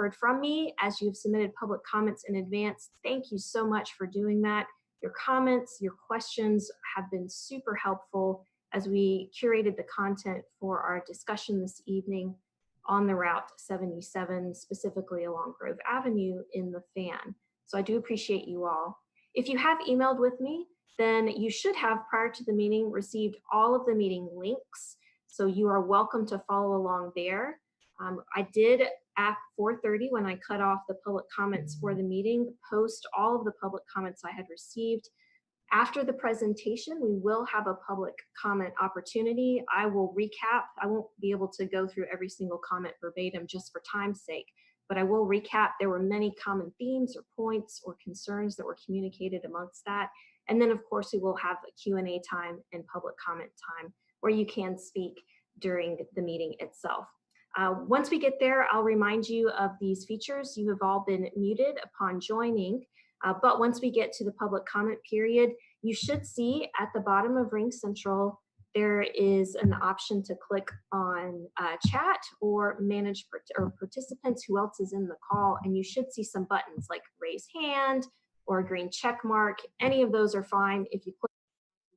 heard from me, as you've submitted public comments in advance, thank you so much for doing that. Your comments, your questions have been super helpful as we curated the content for our discussion this evening on the Route 77, specifically along Grove Avenue in the Fan. So I do appreciate you all. If you have emailed with me, then you should have, prior to the meeting, received all of the meeting links. So you are welcome to follow along there. I did at 4:30, when I cut off the public comments for the meeting, post all of the public comments I had received. After the presentation, we will have a public comment opportunity. I will recap. I won't be able to go through every single comment verbatim just for time's sake, but I will recap. There were many common themes or points or concerns that were communicated amongst that. And then of course, we will have a Q&A time and public comment time where you can speak during the meeting itself. Once we get there, I'll remind you of these features. You have all been muted upon joining, but once we get to the public comment period, you should see at the bottom of Ring Central, there is an option to click on chat or manage or participants, who else is in the call, and you should see some buttons like raise hand or a green check mark. Any of those are fine. If you click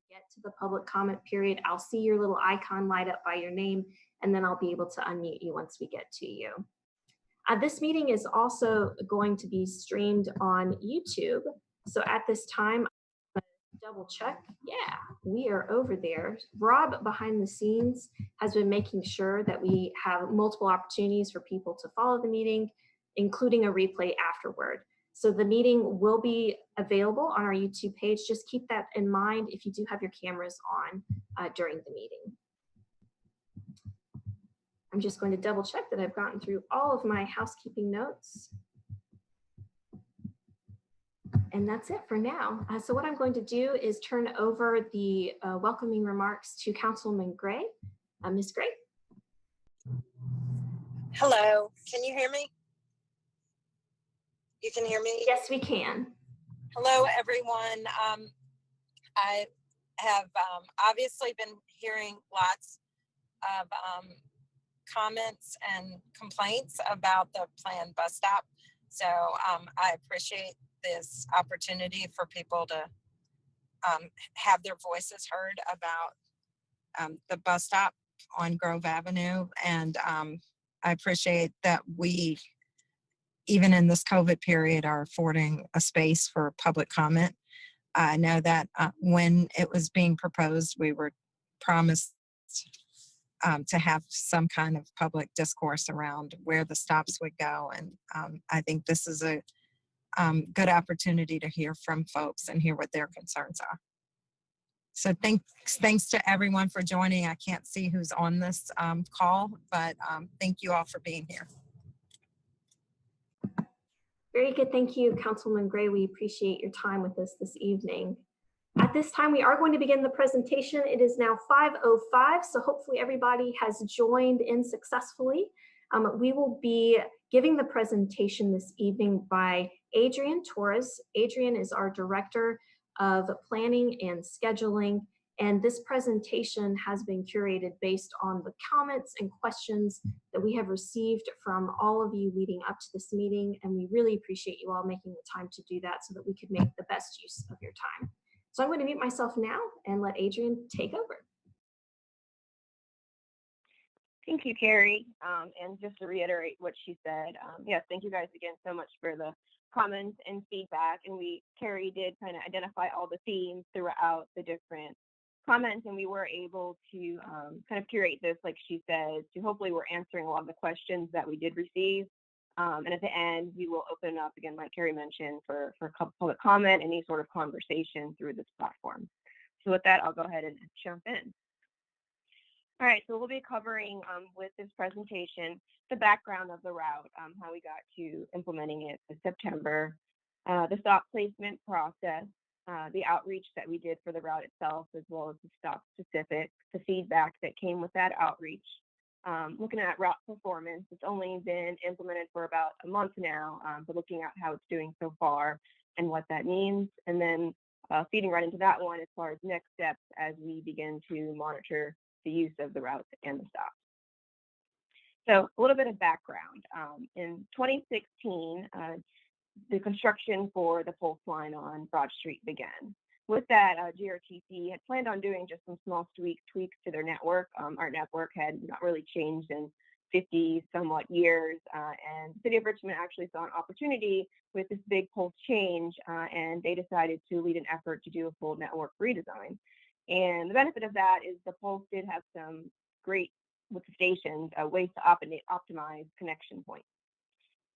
get to the public comment period, I'll see your little icon light up by your name, and then I'll be able to unmute you once we get to you. This meeting is also going to be streamed on YouTube. So at this time, I'm gonna double check. Yeah, we are over there. Rob, behind the scenes, has been making sure that we have multiple opportunities for people to follow the meeting, including a replay afterward. So the meeting will be available on our YouTube page. Just keep that in mind if you do have your cameras on during the meeting. I'm just going to double check that I've gotten through all of my housekeeping notes. And that's it for now. So what I'm going to do is turn over the welcoming remarks to Councilwoman Gray. Ms. Gray. Hello, can you hear me? You can hear me? Yes, we can. Hello, everyone. I have obviously been hearing lots of comments and complaints about the planned bus stop. So I appreciate this opportunity for people to have their voices heard about the bus stop on Grove Avenue. And I appreciate that we, even in this COVID period, are affording a space for public comment. I know that when it was being proposed, we were promised to have some kind of public discourse around where the stops would go. And I think this is a good opportunity to hear from folks and hear what their concerns are. So thanks to everyone for joining. I can't see who's on this call, but thank you all for being here. Very good. Thank you, Councilwoman Gray. We appreciate your time with us this evening. At this time, we are going to begin the presentation. It is now 5:05, so hopefully everybody has joined in successfully. We will be giving the presentation this evening by Adrian Torres. Adrian is our Director of Planning and Scheduling, and this presentation has been curated based on the comments and questions that we have received from all of you leading up to this meeting, and we really appreciate you all making the time to do that so that we could make the best use of your time. So I'm going to mute myself now and let Adrian take over. Thank you, Carrie. And just to reiterate what she said, yes, thank you guys again so much for the comments and feedback. And Carrie did kind of identify all the themes throughout the different comments, and we were able to kind of curate this, like she said, to hopefully we're answering a lot of the questions that we did receive. And at the end, we will open up again, like Carrie mentioned, for public comment, any sort of conversation through this platform. So with that, I'll go ahead and jump in. All right, so we'll be covering with this presentation the background of the route, how we got to implementing it in September, the stop placement process, the outreach that we did for the route itself, as well as the stop specific, the feedback that came with that outreach. Looking at route performance, it's only been implemented for about a month now, but looking at how it's doing so far and what that means, and then feeding right into that one as far as next steps as we begin to monitor the use of the route and the stop. So a little bit of background. In 2016, the construction for the Pulse line on Broad Street began. With that, GRTC had planned on doing just some small tweaks to their network. Our network had not really changed in 50 somewhat years, and the city of Richmond actually saw an opportunity with this big Pulse change, and they decided to lead an effort to do a full network redesign. And the benefit of that is the Pulse did have some great, with the stations, ways to optimize connection points.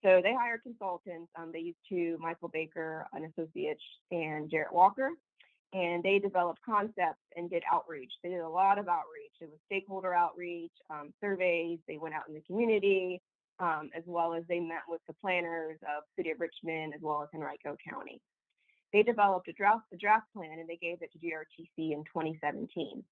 So they hired consultants. They used two, Michael Baker, an associate, and Jarrett Walker, and they developed concepts and did outreach. They did a lot of outreach. It was stakeholder outreach, surveys. They went out in the community, as well as they met with the planners of City of Richmond, as well as Henrico County. They developed a draft plan, and they gave it to GRTC in 2017.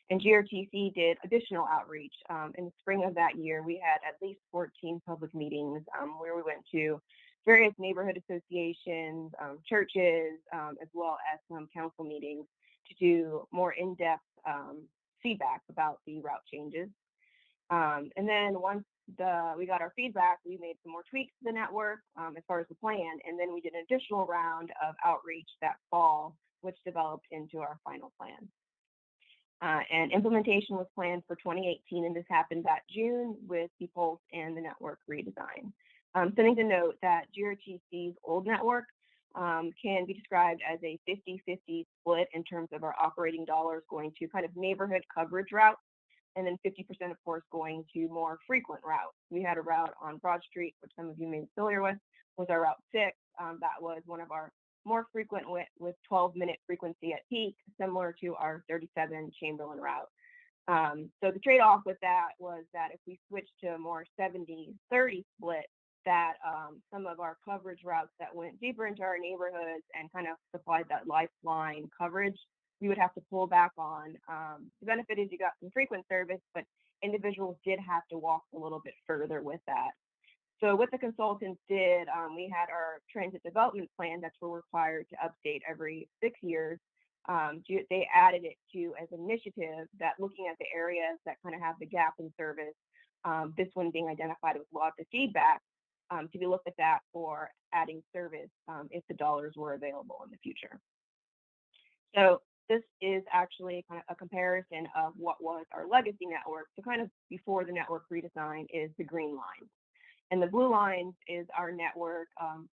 And GRTC did additional outreach. In the spring of that year, we had at least 14 public meetings where we went to various neighborhood associations, churches, as well as some council meetings to do more in-depth feedback about the route changes. And then once we got our feedback, we made some more tweaks to the network as far as the plan. And then we did an additional round of outreach that fall, which developed into our final plan. And implementation was planned for 2018, and this happened that June with the Pulse and the network redesign. Something to note that GRTC's old network can be described as a 50-50 split in terms of our operating dollars going to kind of neighborhood coverage routes, and then 50%, of course, going to more frequent routes. We had a route on Broad Street, which some of you may be familiar with, was our Route 6. That was one of our more frequent with 12-minute frequency at peak, similar to our 37 Chamberlain route. So the trade-off with that was that if we switched to a more 70-30 split, that some of our coverage routes that went deeper into our neighborhoods and kind of supplied that lifeline coverage, we would have to pull back on. The benefit is you got some frequent service, but individuals did have to walk a little bit further with that. So what the consultants did, we had our transit development plan that we're required to update every 6 years. They added it to as an initiative that looking at the areas that kind of have the gap in service, this one being identified with lots of feedback, to be looked at that for adding service if the dollars were available in the future. So this is actually kind of a comparison of what was our legacy network. So kind of before the network redesign is the green line. And the blue lines is our network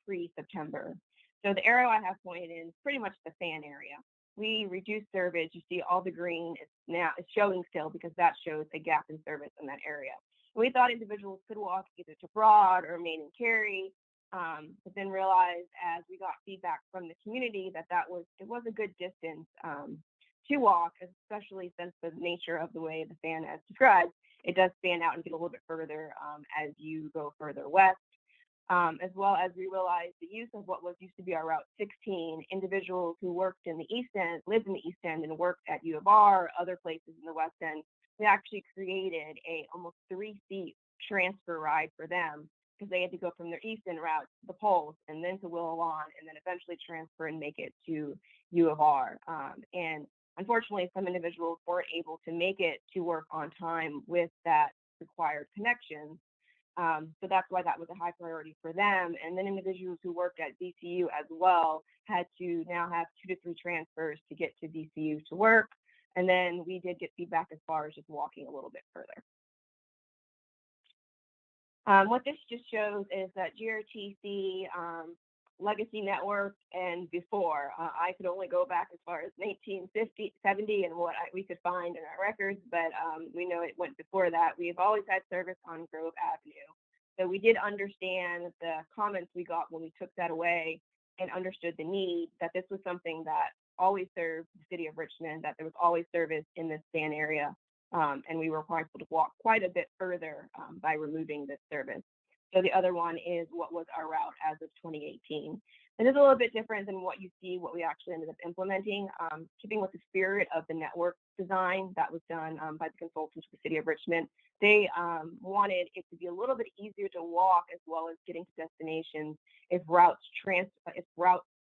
pre-September. So the arrow I have pointed in is pretty much the fan area. We reduced service. You see all the green is now it's showing still because that shows a gap in service in that area. We thought individuals could walk either to Broad or Main and Carrie, but then realized as we got feedback from the community that it was a good distance to walk, especially since the nature of the way the fan as described. It does fan out and get a little bit further as you go further west, as well as we realized the use of what was used to be our Route 16, individuals who worked in the East End, lived in the East End and worked at U of R, other places in the West End. We actually created a almost 3-seat transfer ride for them because they had to go from their East End route to the Pulse and then to Willow Lawn and then eventually transfer and make it to U of R. And unfortunately, some individuals weren't able to make it to work on time with that required connection. So that's why that was a high priority for them. And then individuals who worked at DCU as well had to now have 2 to 3 transfers to get to DCU to work. And then we did get feedback as far as just walking a little bit further. What this just shows is that GRTC legacy network and before. I could only go back as far as 1950, 70 and what we could find in our records, but we know it went before that. We've always had service on Grove Avenue. So we did understand the comments we got when we took that away and understood the need that this was something that always served the city of Richmond, that there was always service in this fan area. And we were required to walk quite a bit further by removing this service. So the other one is what was our route as of 2018. And it's a little bit different than what you see, what we actually ended up implementing, keeping with the spirit of the network design that was done by the consultants for the city of Richmond. They wanted it to be a little bit easier to walk as well as getting to destinations if routes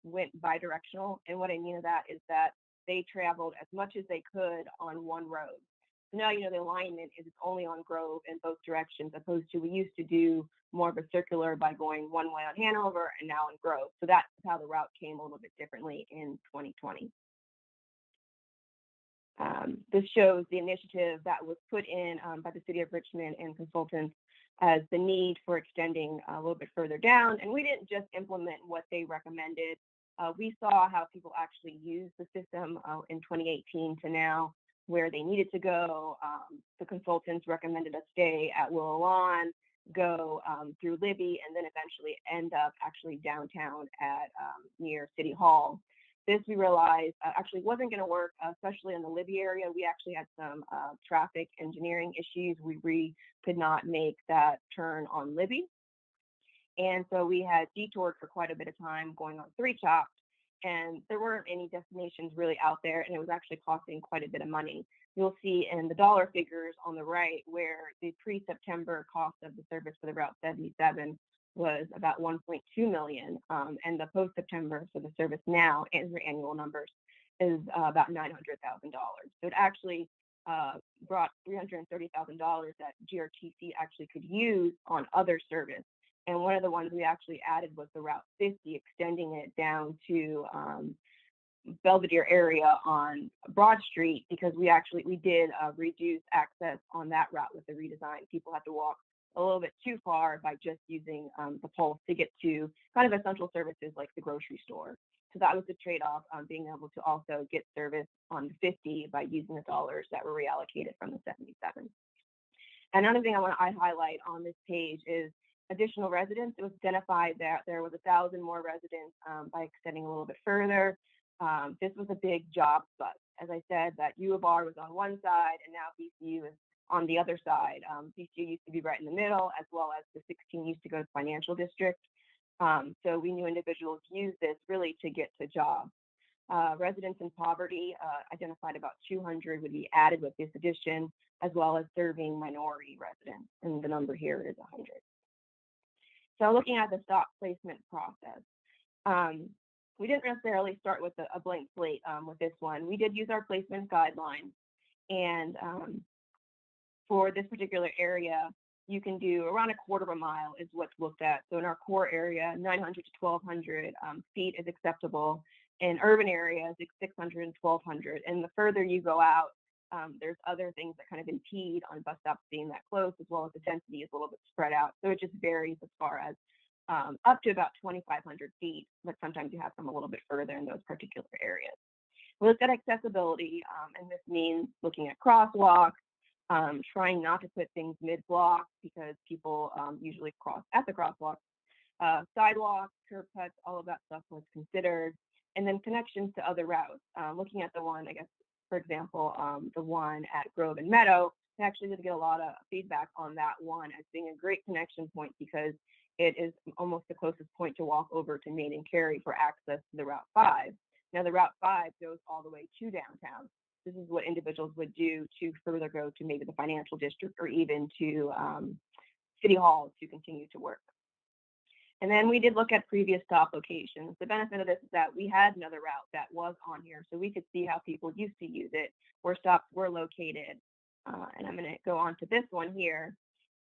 went bidirectional. And what I mean of that is that they traveled as much as they could on one road. So now, the alignment is only on Grove in both directions, opposed to we used to do more of a circular by going one way on Hanover and now on Grove. So that's how the route came a little bit differently in 2020. This shows the initiative that was put in by the city of Richmond and consultants as the need for extending a little bit further down. And we didn't just implement what they recommended. We saw how people actually use the system in 2018 to now, where they needed to go. The consultants recommended a stay at Willow Lawn, go through Libby, and then eventually end up actually downtown at near City Hall. This, we realized, actually wasn't going to work, especially in the Libby area. We actually had some traffic engineering issues. We could not make that turn on Libby. And so we had detoured for quite a bit of time going on 3 Chopped, and there weren't any destinations really out there, and it was actually costing quite a bit of money. You'll see in the dollar figures on the right where the pre-September cost of the service for the Route 77 was about 1.2 million, and the post-September for the service now, and your annual numbers, is about $900,000. So it actually brought $330,000 that GRTC actually could use on other service. And one of the ones we actually added was the Route 50, extending it down to Belvedere area on Broad Street, because we did reduce access on that route with the redesign. People had to walk a little bit too far by just using the Pulse to get to kind of essential services like the grocery store. So that was the trade-off on being able to also get service on the 50 by using the dollars that were reallocated from the 77. Another thing I want to highlight on this page is additional residents. It was identified that there was 1,000 more residents by extending a little bit further. This was a big job bust. As I said, that U of R was on one side and now VCU is on the other side. VCU used to be right in the middle, as well as the 16 used to go to financial district. So we knew individuals used this really to get to jobs. Residents in poverty, identified about 200 would be added with this addition, as well as serving minority residents, and the number here is 100. So looking at the stop placement process, we didn't necessarily start with a blank slate with this one. We did use our placement guidelines, and for this particular area, you can do around 1/4 mile is what's looked at. So in our core area, 900 to 1,200 feet is acceptable. In urban areas, it's 600 and 1,200. And the further you go out, there's other things that kind of impede on bus stops being that close, as well as the density is a little bit spread out. So it just varies as far as up to about 2,500 feet, but sometimes you have some a little bit further in those particular areas. We looked at accessibility, and this means looking at crosswalks, trying not to put things mid-block because people usually cross at the crosswalk, sidewalks, curb cuts, all of that stuff was considered, and then connections to other routes. Looking at the one, I guess, for example, the one at Grove and Meadow, I actually did get a lot of feedback on that one as being a great connection point because it is almost the closest point to walk over to Main and Carrie for access to the Route 5. Now, the Route 5 goes all the way to downtown. This is what individuals would do to further go to maybe the financial district or even to City Hall to continue to work. And then we did look at previous stop locations. The benefit of this is that we had another route that was on here, so we could see how people used to use it, where stops were located. And I'm going to go on to this one here.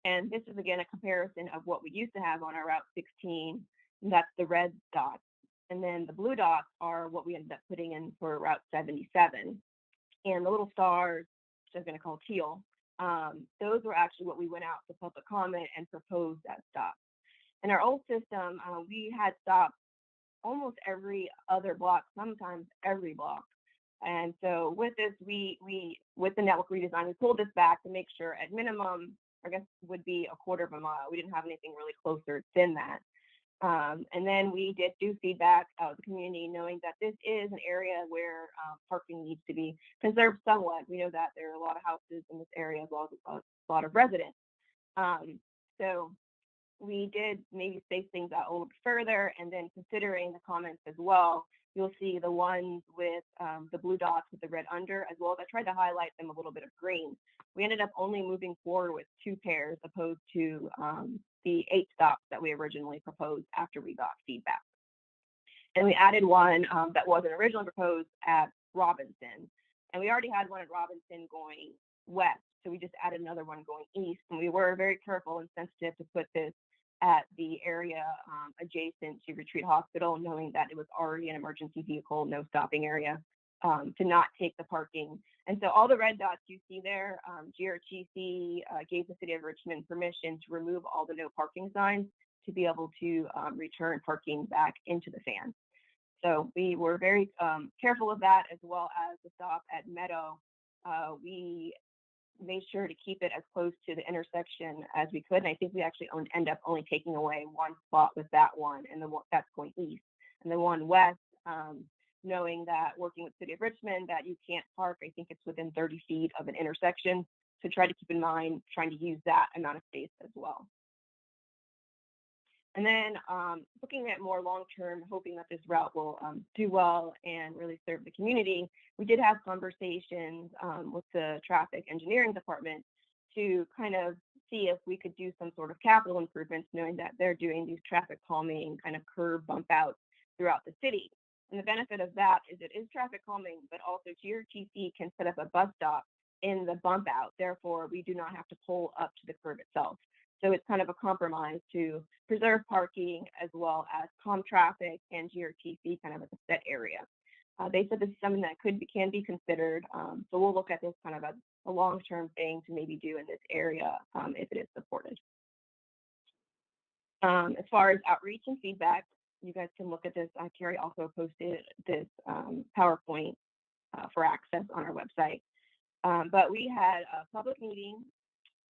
And this is, again, a comparison of what we used to have on our Route 16. And that's the red dots. And then the blue dots are what we ended up putting in for Route 77. And the little stars, which I'm going to call teal, those were actually what we went out to public comment and proposed as stops. In our old system, we had stops almost every other block, sometimes every block. And so with this, we with the network redesign, we pulled this back to make sure at minimum, I guess, would be 1/4 mile. We didn't have anything really closer than that. And then we did do feedback out of the community, knowing that this is an area where parking needs to be conserved somewhat. We know that there are a lot of houses in this area as well as a lot of residents. So we did maybe space things out a little bit further, and then considering the comments as well, you'll see the ones with the blue dots with the red under as well as I tried to highlight them a little bit of green. We ended up only moving forward with 2 pairs opposed to the 8 stops that we originally proposed after we got feedback. And we added one that wasn't originally proposed at Robinson. And we already had one at Robinson going west. So we just added another one going east. And we were very careful and sensitive to put this at the area adjacent to Retreat Hospital, knowing that it was already an emergency vehicle, no stopping area, to not take the parking. And so all the red dots you see there, GRTC gave the city of Richmond permission to remove all the no parking signs to be able to return parking back into the fan. So we were very careful of that, as well as the stop at Meadow. We made sure to keep it as close to the intersection as we could. And I think we actually end up only taking away one spot with that one, and that's going east. And the one west, knowing that working with City of Richmond, that you can't park, I think it's within 30 feet of an intersection. So try to keep in mind trying to use that amount of space as well. And then looking at more long-term, hoping that this route will do well and really serve the community, we did have conversations with the traffic engineering department to kind of see if we could do some sort of capital improvements, knowing that they're doing these traffic calming kind of curb bump outs throughout the city. And the benefit of that is it is traffic calming, but also GRTC can set up a bus stop in the bump out. Therefore, we do not have to pull up to the curb itself. So it's kind of a compromise to preserve parking as well as calm traffic and GRTC kind of as a set area. They said this is something that can be considered. So we'll look at this kind of as a long-term thing to maybe do in this area if it is supported. As far as outreach and feedback, you guys can look at this. Carrie also posted this PowerPoint for access on our website. But we had a public meeting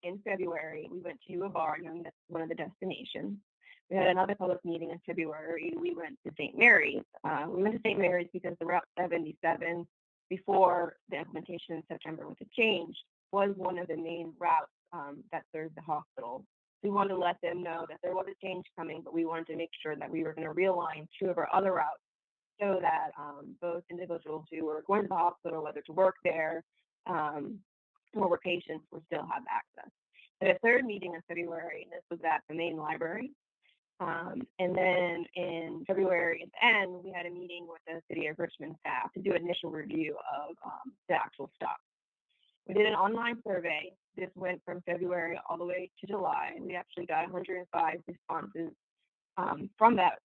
in February. We went to Boulevard, knowing that's one of the destinations. We had another public meeting in February. We went to St. Mary's. We went to St. Mary's because the Route 77, before the implementation in September with the change, was one of the main routes that served the hospital. We wanted to let them know that there was a change coming, but we wanted to make sure that we were going to realign two of our other routes so that both individuals who were going to the hospital, whether to work there or were patients, would still have access. We had a third meeting in February, and this was at the main library. And then in February, at the end, we had a meeting with the City of Richmond staff to do an initial review of the actual stop. We did an online survey. This went from February all the way to July. We actually got 105 responses from that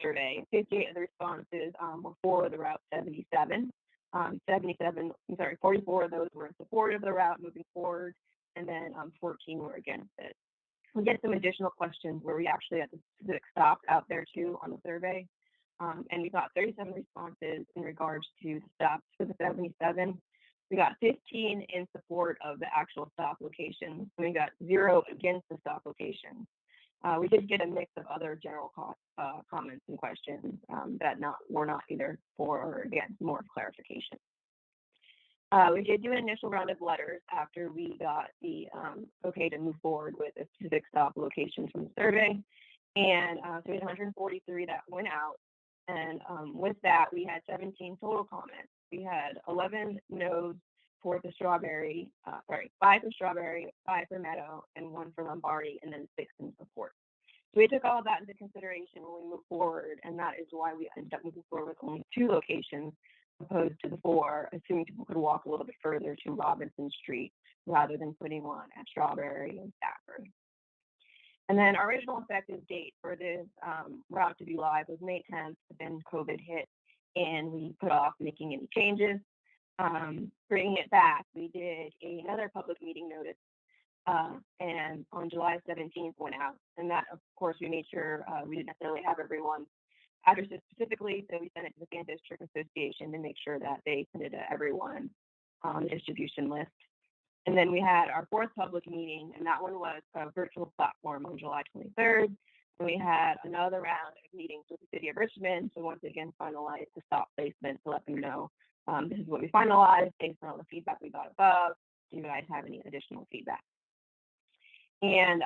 survey. 58 of the responses were for the Route 77. 44 of those were in support of the route moving forward, and then 14 were against it. We get some additional questions where we actually had the specific stops out there too on the survey. And we got 37 responses in regards to the stops for the 77. We got 15 in support of the actual stop locations. And we got 0 against the stop locations. We did get a mix of other general comments and questions that were not either for or against, more clarification. We did do an initial round of letters after we got the okay to move forward with a specific stop location from the survey. And so we had 143 that went out. And with that, we had 17 total comments. We had 11 no's for the Strawberry, 5 for Strawberry, 5 for Meadow, and 1 for Lombardi, and then 6 in support. So we took all of that into consideration when we moved forward, and that is why we ended up moving forward with only 2 locations opposed to the 4, assuming people could walk a little bit further to Robinson Street rather than putting one at Strawberry and Stafford. And then our original effective date for this route to be live was May 10th, but then COVID hit and we put off making any changes. Bringing it back, we did another public meeting notice and on July 17th went out. And that, of course, we made sure we didn't necessarily have everyone's addresses specifically, so we sent it to the Fan District Association to make sure that they sent it to everyone on the distribution list. And then we had our 4th public meeting, and that one was a virtual platform on July 23rd. And we had another round of meetings with the City of Richmond to once again finalize the stop placement to let them know this is what we finalized based on all the feedback we got above. Do you guys have any additional feedback? And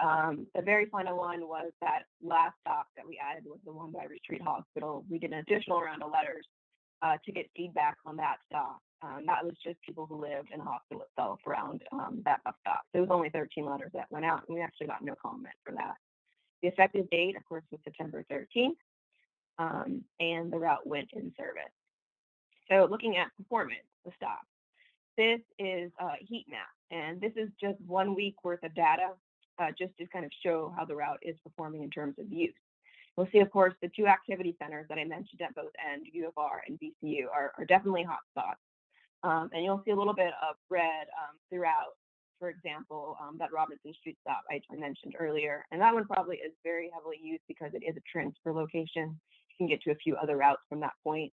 the very final one was that last stop that we added was the one by Retreat Hospital. We did an additional round of letters to get feedback on that stop. That was just people who lived in the hospital itself around that bus stop. So it was only 13 letters that went out, and we actually got no comment for that. The effective date, of course, was September 13th, and the route went in service. So looking at performance, the stop. This is a heat map. And this is just 1 week worth of data, just to kind of show how the route is performing in terms of use. We'll see, of course, the 2 activity centers that I mentioned at both ends, U of R and VCU, are definitely hot spots. And you'll see a little bit of red throughout. For example, that Robinson Street stop I mentioned earlier. And that one probably is very heavily used because it is a transfer location. You can get to a few other routes from that point.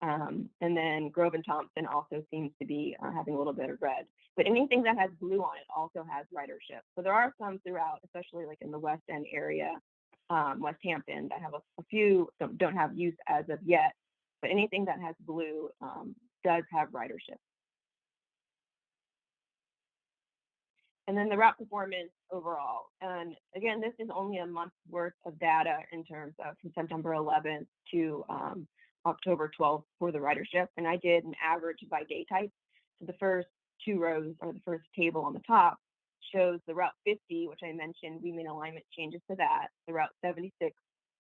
And then Grove and Thompson also seems to be having a little bit of red. But anything that has blue on it also has ridership. So there are some throughout, especially like in the West End area, West Hampton, that have a few don't have use as of yet. But anything that has blue does have ridership. And then the route performance overall. And again, this is only a month's worth of data in terms of from September 11th to October 12th for the ridership. And I did an average by day type. So the first 2 rows, or the first table on the top, shows the route 50, which I mentioned, we made alignment changes to that. The route 76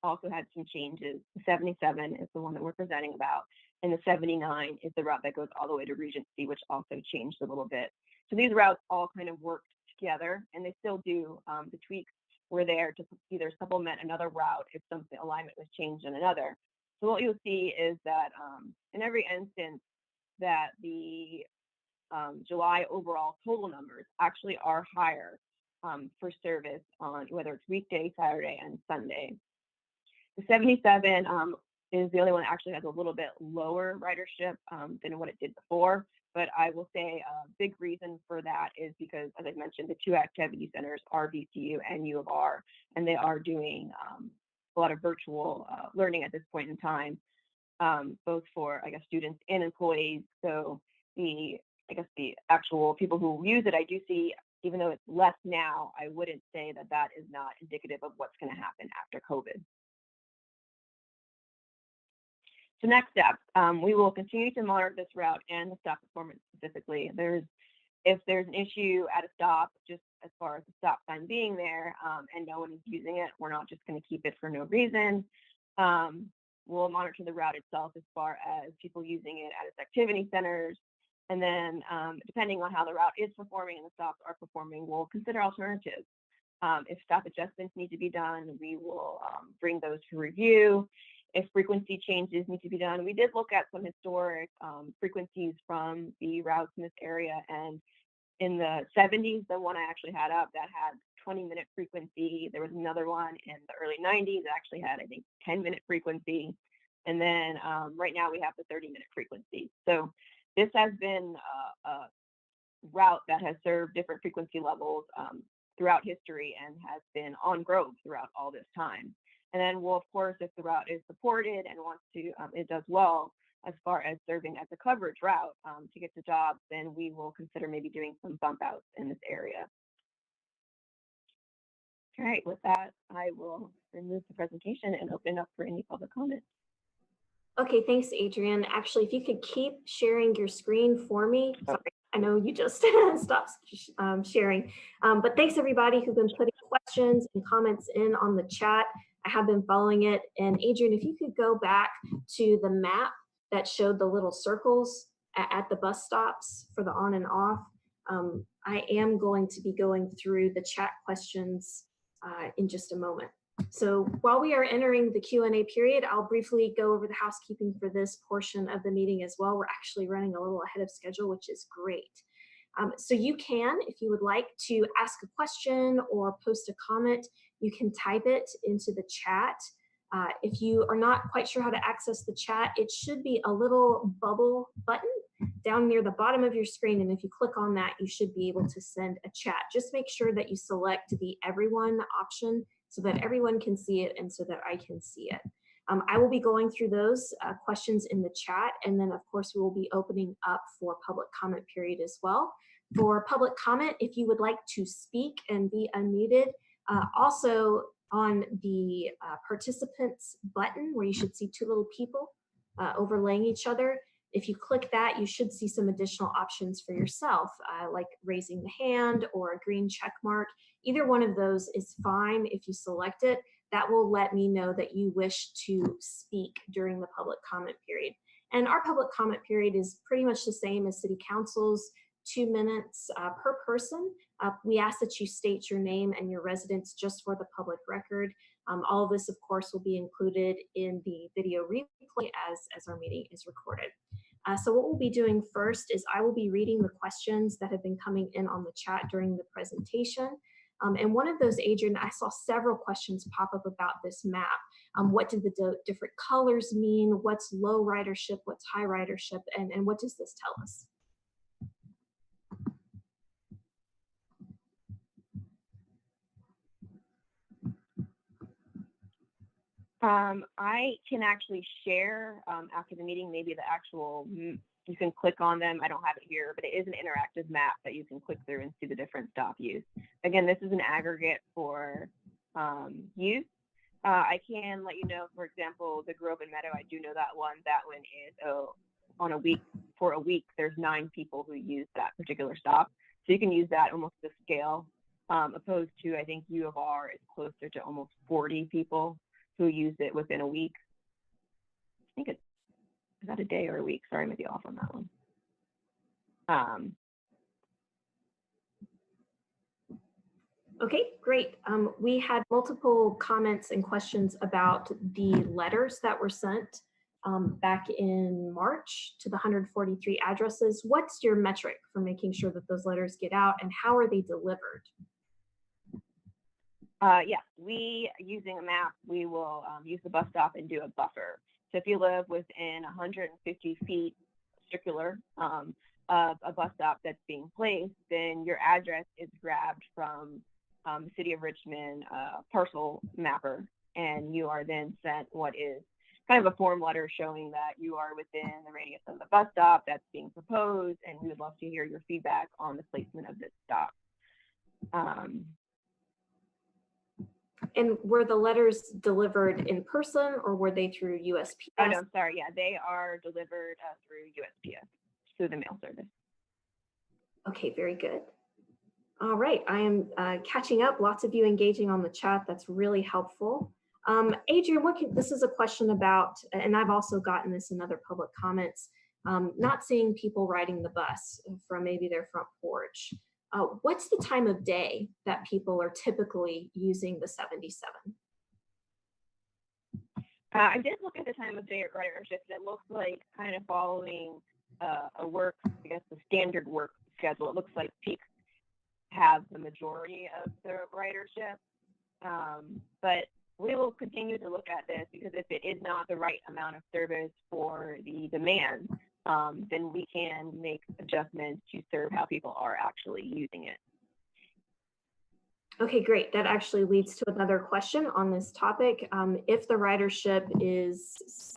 also had some changes. The 77 is the one that we're presenting about. And the 79 is the route that goes all the way to Regency, which also changed a little bit. So these routes all kind of worked together, and they still do. The tweaks were there to either supplement another route if something alignment was changed in another. So what you'll see is that in every instance that the July overall total numbers actually are higher for service on whether it's weekday, Saturday, and Sunday. The 77 is the only one that actually has a little bit lower ridership than what it did before. But I will say a big reason for that is because, as I mentioned, the 2 activity centers are VCU and U of R, and they are doing a lot of virtual learning at this point in time, both for, I guess, students and employees. So the actual people who use it, I do see, even though it's less now, I wouldn't say that that is not indicative of what's going to happen after COVID. So next step, we will continue to monitor this route and the stop performance specifically. If there's an issue at a stop, just as far as the stop sign being there and no one is using it, we're not just going to keep it for no reason. We'll monitor the route itself as far as people using it at its activity centers. And then depending on how the route is performing and the stops are performing, we'll consider alternatives. If stop adjustments need to be done, we will bring those to review. If frequency changes need to be done, we did look at some historic frequencies from the routes in this area. And in the 70s, the one I actually had up that had 20-minute frequency. There was another one in the early 90s that actually had, I think, 10-minute frequency. And then right now we have the 30-minute frequency. So this has been a route that has served different frequency levels throughout history and has been on Grove throughout all this time. And then we'll, of course, if the route is supported and wants to, it does well as far as serving as a coverage route to get to jobs, then we will consider maybe doing some bump outs in this area. All right, with that, I will remove the presentation and open up for any public comment. Okay, thanks, Adrienne. Actually, if you could keep sharing your screen for me. Sorry, I know you just stopped sharing, but thanks everybody who've been putting questions and comments in on the chat. I have been following it. And Adrienne, if you could go back to the map that showed the little circles at the bus stops for the on and off, I am going to be going through the chat questions in just a moment. So while we are entering the Q&A period, I'll briefly go over the housekeeping for this portion of the meeting as well. We're actually running a little ahead of schedule, which is great. So you can, if you would like to ask a question or post a comment, you can type it into the chat. If you are not quite sure how to access the chat, it should be a little bubble button down near the bottom of your screen. And if you click on that, you should be able to send a chat. Just make sure that you select the everyone option so that everyone can see it and so that I can see it. I will be going through those questions in the chat, and then of course we will be opening up for public comment period as well. For public comment, if you would like to speak and be unmuted, also on the participants button where you should see 2 little people overlaying each other, if you click that, you should see some additional options for yourself, like raising the hand or a green check mark. Either one of those is fine if you select it. That will let me know that you wish to speak during the public comment period. And our public comment period is pretty much the same as City Council's. 2 minutes per person. We ask that you state your name and your residence just for the public record. All of this, of course, will be included in the video replay as our meeting is recorded. So what we'll be doing first is I will be reading the questions that have been coming in on the chat during the presentation. And one of those, Adrian, I saw several questions pop up about this map. What do the different colors mean? What's low ridership? What's high ridership? And what does this tell us? I can actually share after the meeting, maybe the actual, you can click on them. I don't have it here, but it is an interactive map that you can click through and see the different stop use. Again, this is an aggregate for use. I can let you know, for example, the Grove and Meadow, I do know that one. That one is for a week, there's 9 people who use that particular stop. So you can use that almost to scale, opposed to, I think U of R is closer to almost 40 people who used it within a week. I think is that a day or a week? Sorry, I might be off on that one. Okay, great. We had multiple comments and questions about the letters that were sent back in March to the 143 addresses. What's your metric for making sure that those letters get out, and how are they delivered? Yeah, using a map, we will use the bus stop and do a buffer. So if you live within 150 feet circular of a bus stop that's being placed, then your address is grabbed from the City of Richmond parcel mapper, and you are then sent what is kind of a form letter showing that you are within the radius of the bus stop that's being proposed, and we would love to hear your feedback on the placement of this stop. And were the letters delivered in person, or were they through USPS? Oh, no, I'm sorry. Yeah, they are delivered through USPS, through the mail service. Okay, very good. All right, I am catching up. Lots of you engaging on the chat. That's really helpful. Adrian, this is a question about, and I've also gotten this in other public comments, not seeing people riding the bus from maybe their front porch. What's the time of day that people are typically using the 77? I did look at the time of day at Ridership. It looks like kind of following the standard work schedule. It looks like peaks have the majority of the ridership, but we will continue to look at this, because if it is not the right amount of service for the demand, then we can make adjustments to serve how people are actually using it. Okay, great. That actually leads to another question on this topic. If the ridership is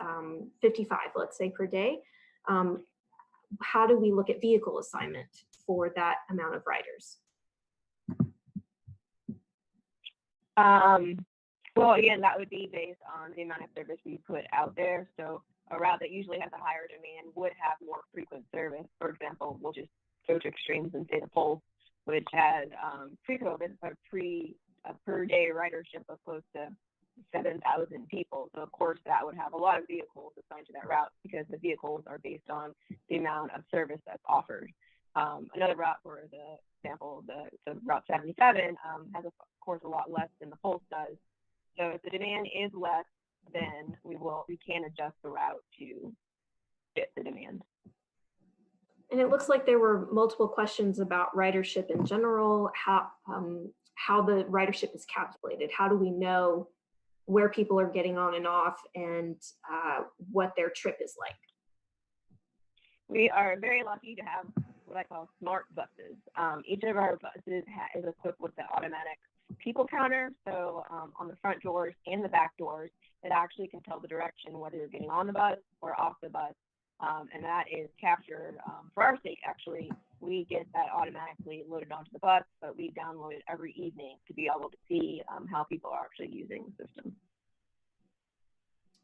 55, let's say, per day, how do we look at vehicle assignment for that amount of riders? Well, again, that would be based on the amount of service we put out there. So a route that usually has a higher demand would have more frequent service. For example, we'll just go to extremes and say the Pulse, which had pre-COVID a per day ridership of close to 7,000 people. So of course that would have a lot of vehicles assigned to that route, because the vehicles are based on the amount of service that's offered. Another route, for the example, the Route 77 has of course a lot less than the Pulse does. So if the demand is less, then we can adjust the route to fit the demand. And it looks like there were multiple questions about ridership in general, how the ridership is calculated. How do we know where people are getting on and off, and what their trip is like? We are very lucky to have what I call smart buses. Each of our buses is equipped with the automatic people counter. So on the front doors and the back doors, it actually can tell the direction whether you're getting on the bus or off the bus. And that is captured for our sake. Actually, we get that automatically loaded onto the bus, but we download it every evening to be able to see how people are actually using the system.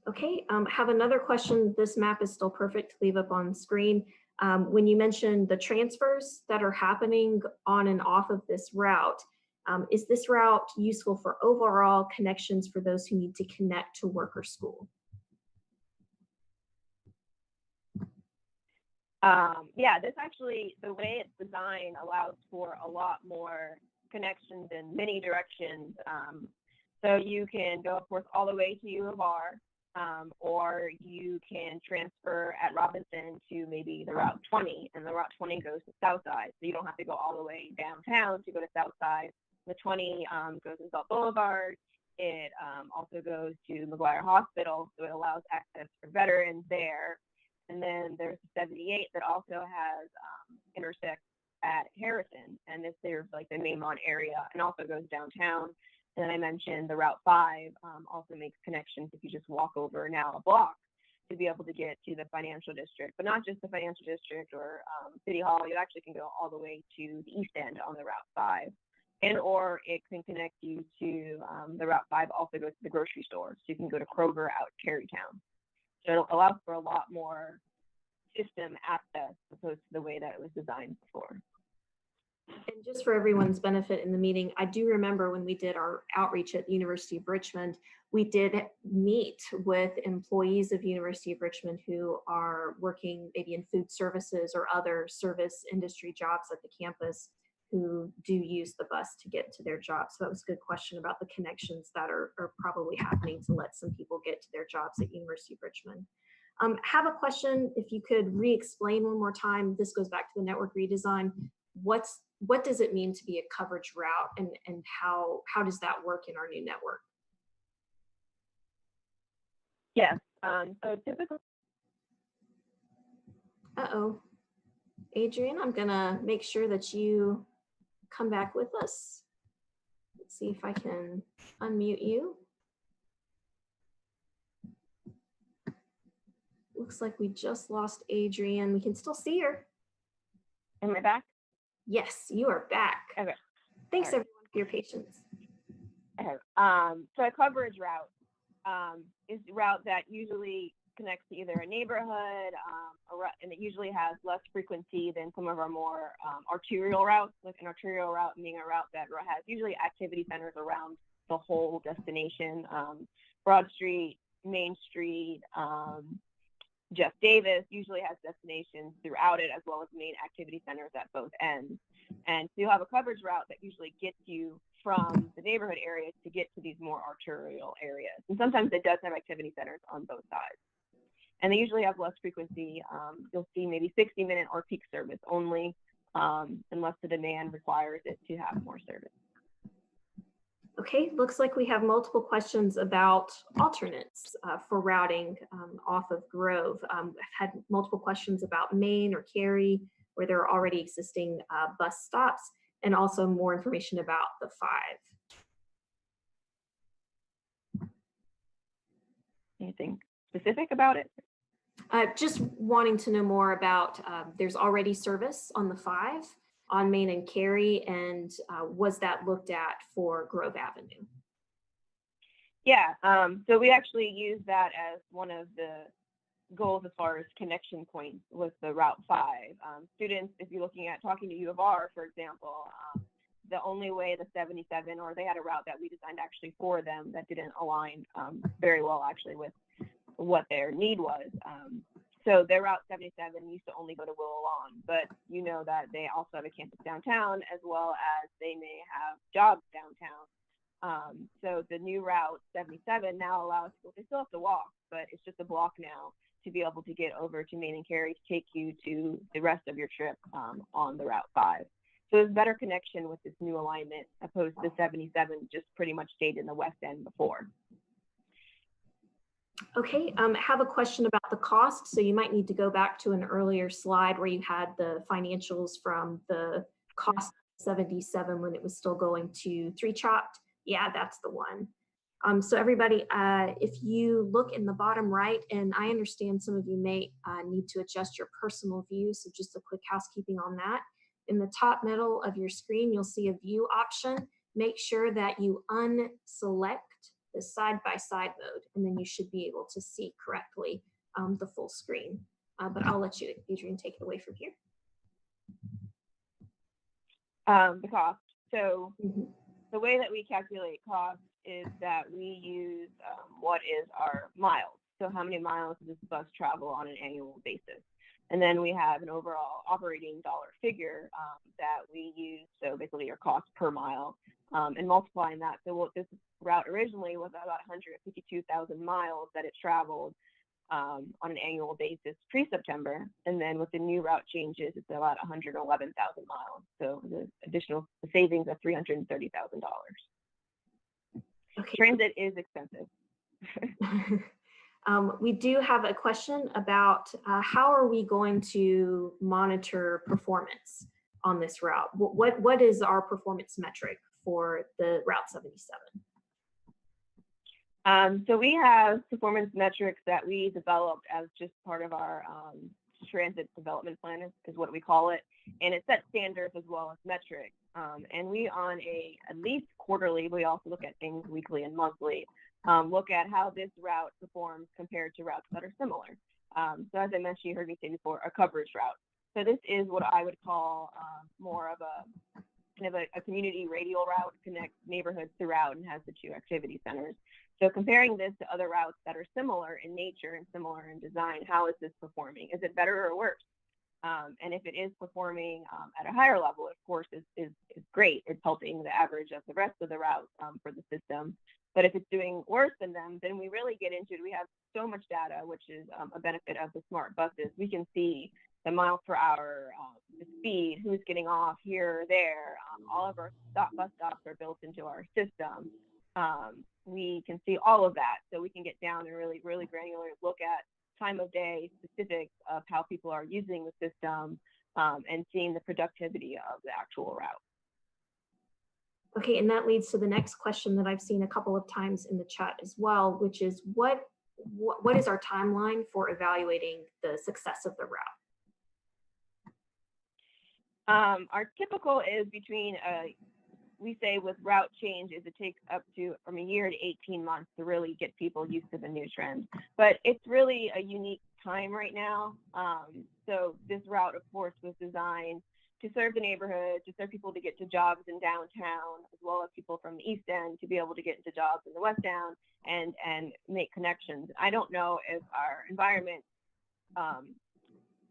Okay, have another question. This map is still perfect to leave up on screen. When you mentioned the transfers that are happening on and off of this route, is this route useful for overall connections for those who need to connect to work or school? Yeah, this actually, the way it's designed allows for a lot more connections in many directions. So you can go, of course, all the way to U of R, or you can transfer at Robinson to maybe the Route 20, and the Route 20 goes to Southside. So you don't have to go all the way downtown to go to Southside. The 20 goes to South Boulevard. It also goes to McGuire Hospital, so it allows access for veterans there. And then there's the 78 that also has intersects at Harrison, and this there's like the Maymont area, and also goes downtown. And then I mentioned the Route 5 also makes connections if you just walk over now a block to be able to get to the financial district, but not just the financial district or City Hall. You actually can go all the way to the East End on the Route 5. And or it can connect you to the Route 5 also goes to the grocery store. So you can go to Kroger out Carytown. So it allows for a lot more system access opposed to the way that it was designed before. And just for everyone's benefit in the meeting, I do remember when we did our outreach at the University of Richmond, we did meet with employees of University of Richmond who are working maybe in food services or other service industry jobs at the campus who do use the bus to get to their jobs. So that was a good question about the connections that are probably happening to let some people get to their jobs at University of Richmond. Have a question, if you could re-explain one more time. This goes back to the network redesign. What does it mean to be a coverage route, and how does that work in our new network? Yes, so typically. Adrian, I'm gonna make sure that you come back with us. Let's see if I can unmute you. Looks like we just lost Adrian. We can still see her. Am I back? Yes, you are back. Okay. Thanks everyone for your patience. Okay. So a coverage route is a route that usually connects to either a neighborhood, and it usually has less frequency than some of our more arterial routes. Like an arterial route being a route that has usually activity centers around the whole destination. Broad Street, Main Street, Jeff Davis usually has destinations throughout it, as well as main activity centers at both ends. And so you'll have a coverage route that usually gets you from the neighborhood areas to get to these more arterial areas. And sometimes it does have activity centers on both sides. And they usually have less frequency. You'll see maybe 60-minute or peak service only, unless the demand requires it to have more service. Okay, looks like we have multiple questions about alternates for routing off of Grove. I've had multiple questions about Main or Carrie, where there are already existing bus stops, and also more information about the 5. Anything specific about it? Just wanting to know more about, there's already service on the 5 on Main and Carrie, and was that looked at for Grove Avenue? Yeah, so we actually use that as one of the goals as far as connection points with the Route 5. Students, if you're looking at talking to U of R, for example, the only way the 77, or they had a route that we designed actually for them that didn't align very well actually with what their need was. So their Route 77 used to only go to Willow Lawn, but you know that they also have a campus downtown, as well as they may have jobs downtown. So the new Route 77 now allows people, they still have to walk, but it's just a block now to be able to get over to Main and Carrie to take you to the rest of your trip on the Route 5. So there's better connection with this new alignment opposed to the 77 just pretty much stayed in the West End before. Okay, I have a question about the cost. So you might need to go back to an earlier slide where you had the financials from the cost of 77 when it was still going to 3 Chopped. Yeah, that's the one. So everybody, if you look in the bottom right, and I understand some of you may need to adjust your personal view, so just a quick housekeeping on that. In the top middle of your screen, you'll see a view option. Make sure that you unselect the side-by-side mode, and then you should be able to see correctly the full screen. But I'll let you, Adrian, take it away from here. The cost. So the way that we calculate cost is that we use what is our miles. So how many miles does this bus travel on an annual basis? And then we have an overall operating dollar figure that we use, so basically your cost per mile, and multiplying that. So what this route originally was about 152,000 miles that it traveled on an annual basis pre-September, and then with the new route changes, it's about 111,000 miles. So the additional savings of $330,000. Okay. Transit is expensive. We do have a question about how are we going to monitor performance on this route? What is our performance metric for the Route 77? So we have performance metrics that we developed as just part of our transit development plan is what we call it. And it sets standards as well as metrics. And we on at least quarterly, we also look at things weekly and monthly, look at how this route performs compared to routes that are similar. So as I mentioned, you heard me say before, a coverage route. So this is what I would call more of a community radial route, connects neighborhoods throughout and has the 2 activity centers. So comparing this to other routes that are similar in nature and similar in design, how is this performing? Is it better or worse? And if it is performing at a higher level, of course, is great. It's helping the average of the rest of the routes for the system. But if it's doing worse than them, then we really get into it. We have so much data, which is a benefit of the smart buses. We can see the miles per hour, the speed, who's getting off here or there. All of our bus stops are built into our system. We can see all of that, so we can get down and really, really granular look at time of day specifics of how people are using the system and seeing the productivity of the actual route. Okay, and that leads to the next question that I've seen a couple of times in the chat as well, which is what is our timeline for evaluating the success of the route? Our typical is between we say with route changes, it takes up to from a year to 18 months to really get people used to the new trend. But it's really a unique time right now. So this route, of course, was designed to serve the neighborhood, to serve people to get to jobs in downtown, as well as people from the East End to be able to get into jobs in the West End and make connections. I don't know if our environment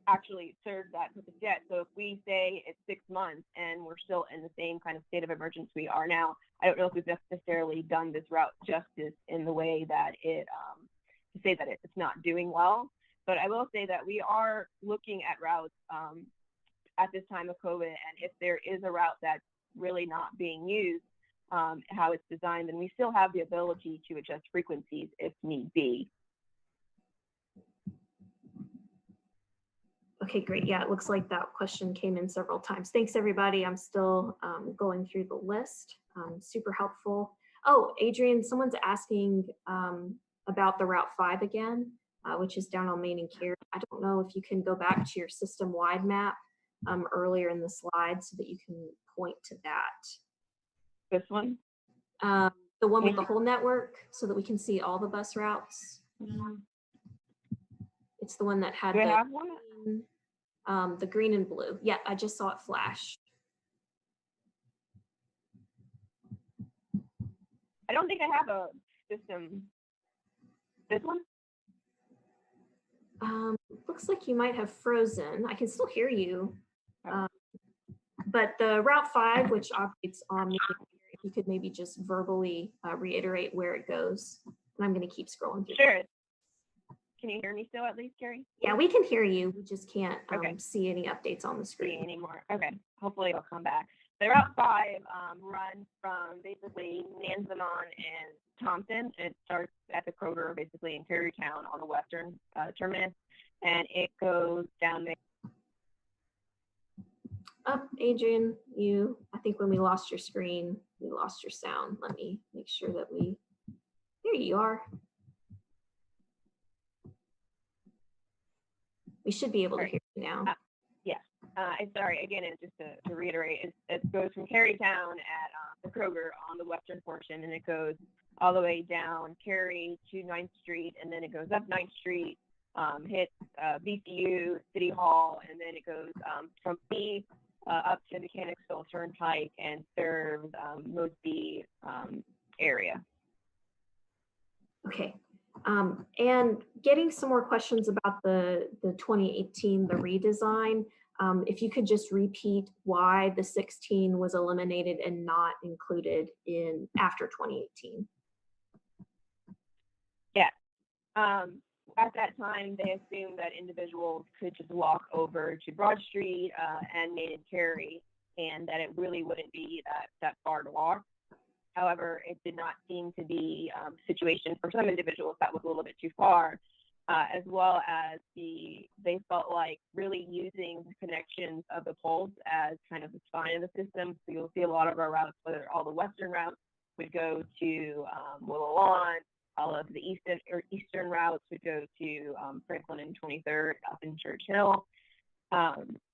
actually serves that purpose yet. So if we say it's 6 months and we're still in the same kind of state of emergency we are now, I don't know if we've necessarily done this route justice in the way that it, to say that it's not doing well. But I will say that we are looking at routes at this time of COVID, and if there is a route that's really not being used, how it's designed, then we still have the ability to adjust frequencies if need be. Okay, great. Yeah, it looks like that question came in several times. Thanks, everybody. I'm still going through the list. Super helpful. Oh, Adrian, someone's asking about the Route 5 again, which is down on Main and Carrie. I don't know if you can go back to your system-wide map earlier in the slide so that you can point to that. This one? The one with the whole network so that we can see all the bus routes. It's the one that had the green and blue. Yeah, I just saw it flash. I don't think I have a system. This one? Looks like you might have frozen. I can still hear you. But the Route 5, which operates on me, if you could maybe just verbally reiterate where it goes. And I'm going to keep scrolling through. Sure. Can you hear me still at least, Carrie? Yeah, we can hear you. We just can't okay. See any updates on the screen anymore. Okay, hopefully it'll come back. The Route 5 runs from basically Nansemond and Thompson. It starts at the Kroger, basically in Tarrytown on the western terminus, and it goes down there. Adrian, I think when we lost your screen, we lost your sound. Let me make sure that there you are. We should be able to hear you now. Yes. Sorry, again, just to reiterate, it goes from Tarrytown at the Kroger on the western portion, and it goes all the way down Carrie to 9th Street, and then it goes up 9th Street, hits VCU, City Hall, and then it goes from B up to Mechanicsville Turnpike and serves Mosby area. Okay. And getting some more questions about the 2018, the redesign. If you could just repeat why the 16 was eliminated and not included in after 2018. Yeah. At that time, they assumed that individuals could just walk over to Broad Street and Main and Carey, and that it really wouldn't be that far to walk. However, it did not seem to be a situation for some individuals that was a little bit too far, as well as they felt like really using the connections of the poles as kind of the spine of the system. So you'll see a lot of our routes, whether all the western routes would go to Willow Lawn, all of the eastern routes would go to Franklin and 23rd up in Church Hill.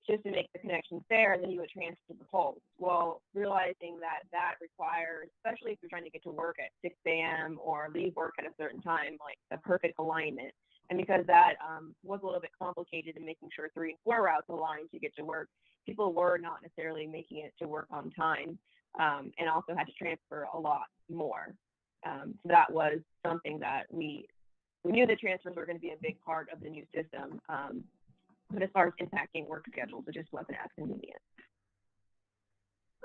Just to make the connections there, and then you would transfer the poles. Well, realizing that requires, especially if you're trying to get to work at 6 a.m. or leave work at a certain time, like the perfect alignment. And because that was a little bit complicated in making sure 3 and 4 routes aligned to get to work, people were not necessarily making it to work on time, and also had to transfer a lot more. So that was something that we knew the transfers were going to be a big part of the new system. But as far as impacting work schedules, it just wasn't as convenient.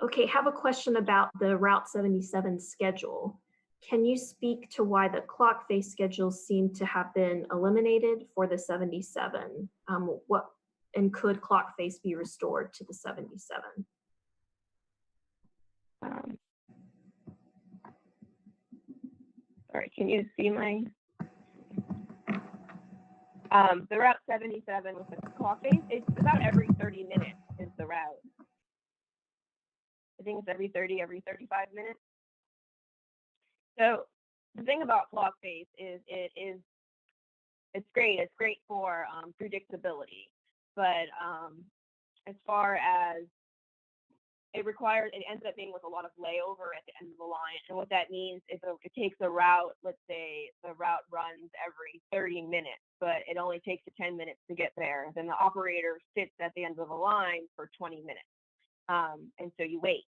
Okay, have a question about the Route 77 schedule. Can you speak to why the clock face schedules seem to have been eliminated for the 77? And could clock face be restored to the 77? Sorry, can you see my? The Route 77 with the clock face, it's about every 30 minutes is the route. I think it's every 30, every 35 minutes. So the thing about clock face is it's great. It's great for predictability, but as far as it ends up being with a lot of layover at the end of the line. And what that means is it takes a route, let's say the route runs every 30 minutes, but it only takes 10 minutes to get there. Then the operator sits at the end of the line for 20 minutes. And so you wait.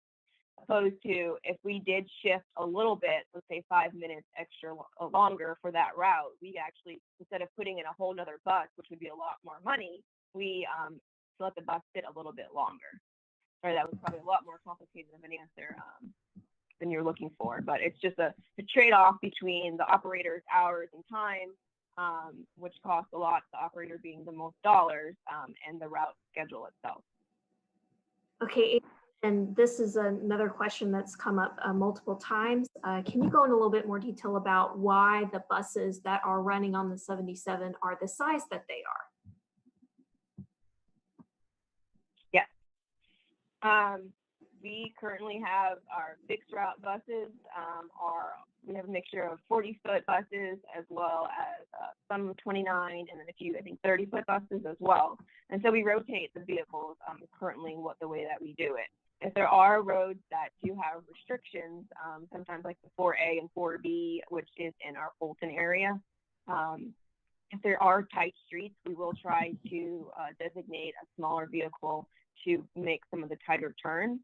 Opposed to if we did shift a little bit, let's say 5 minutes extra longer for that route, we actually, instead of putting in a whole nother bus, which would be a lot more money, we let the bus sit a little bit longer. Or that was probably a lot more complicated of an answer than you're looking for. But it's just a trade-off between the operator's hours and time, which costs a lot, the operator being the most dollars, and the route schedule itself. Okay, and this is another question that's come up multiple times. Can you go in a little bit more detail about why the buses that are running on the 77 are the size that they are? We currently have our fixed route buses. We have a mixture of 40-foot buses as well as some 29 and then a few, I think, 30-foot buses as well. And so we rotate the vehicles currently the way that we do it. If there are roads that do have restrictions, sometimes like the 4A and 4B, which is in our Fulton area, if there are tight streets, we will try to designate a smaller vehicle to make some of the tighter turns.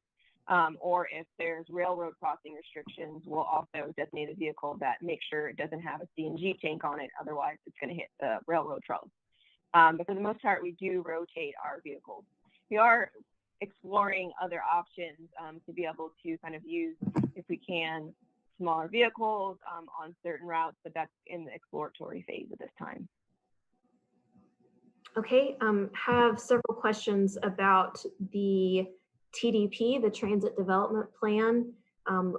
Or if there's railroad crossing restrictions, we'll also designate a vehicle that makes sure it doesn't have a CNG tank on it. Otherwise, it's going to hit the railroad trellis. But for the most part, we do rotate our vehicles. We are exploring other options to be able to kind of use, if we can, smaller vehicles on certain routes, but that's in the exploratory phase at this time. Okay, have several questions about the TDP, the Transit Development Plan,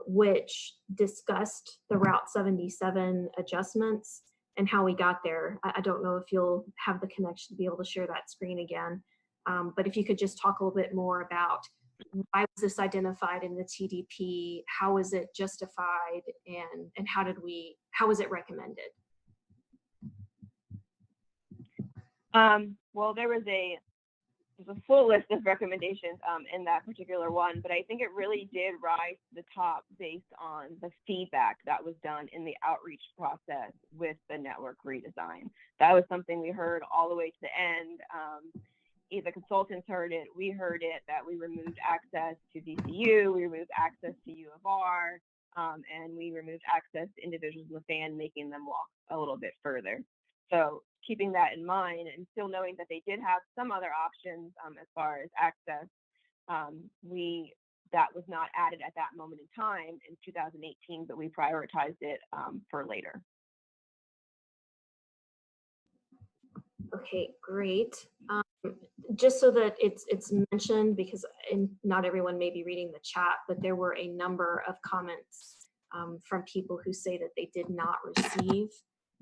which discussed the Route 77 adjustments and how we got there. I don't know if you'll have the connection to be able to share that screen again, but if you could just talk a little bit more about why was this identified in the TDP, how was it justified, and how was it recommended? Well, there's a full list of recommendations in that particular one, but I think it really did rise to the top based on the feedback that was done in the outreach process with the network redesign. That was something we heard all the way to the end. The consultants heard it, we heard it, that we removed access to DCU, we removed access to U of R, and we removed access to individuals in the fan, making them walk a little bit further. So keeping that in mind and still knowing that they did have some other options as far as access, that was not added at that moment in time in 2018, but we prioritized it for later. Okay, great. Just so that it's mentioned, because not everyone may be reading the chat, but there were a number of comments from people who say that they did not receive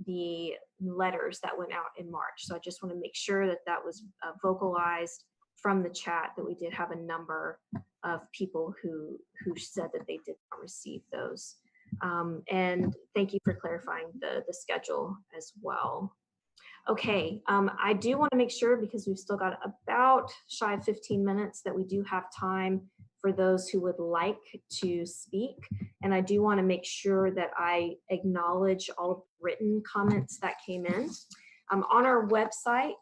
the letters that went out in March. So I just want to make sure that that was vocalized from the chat, that we did have a number of people who said that they did not receive those. And thank you for clarifying the schedule as well. Okay, I do want to make sure, because we've still got about shy of 15 minutes, that we do have time for those who would like to speak. And I do want to make sure that I acknowledge all of the written comments that came in. On our website,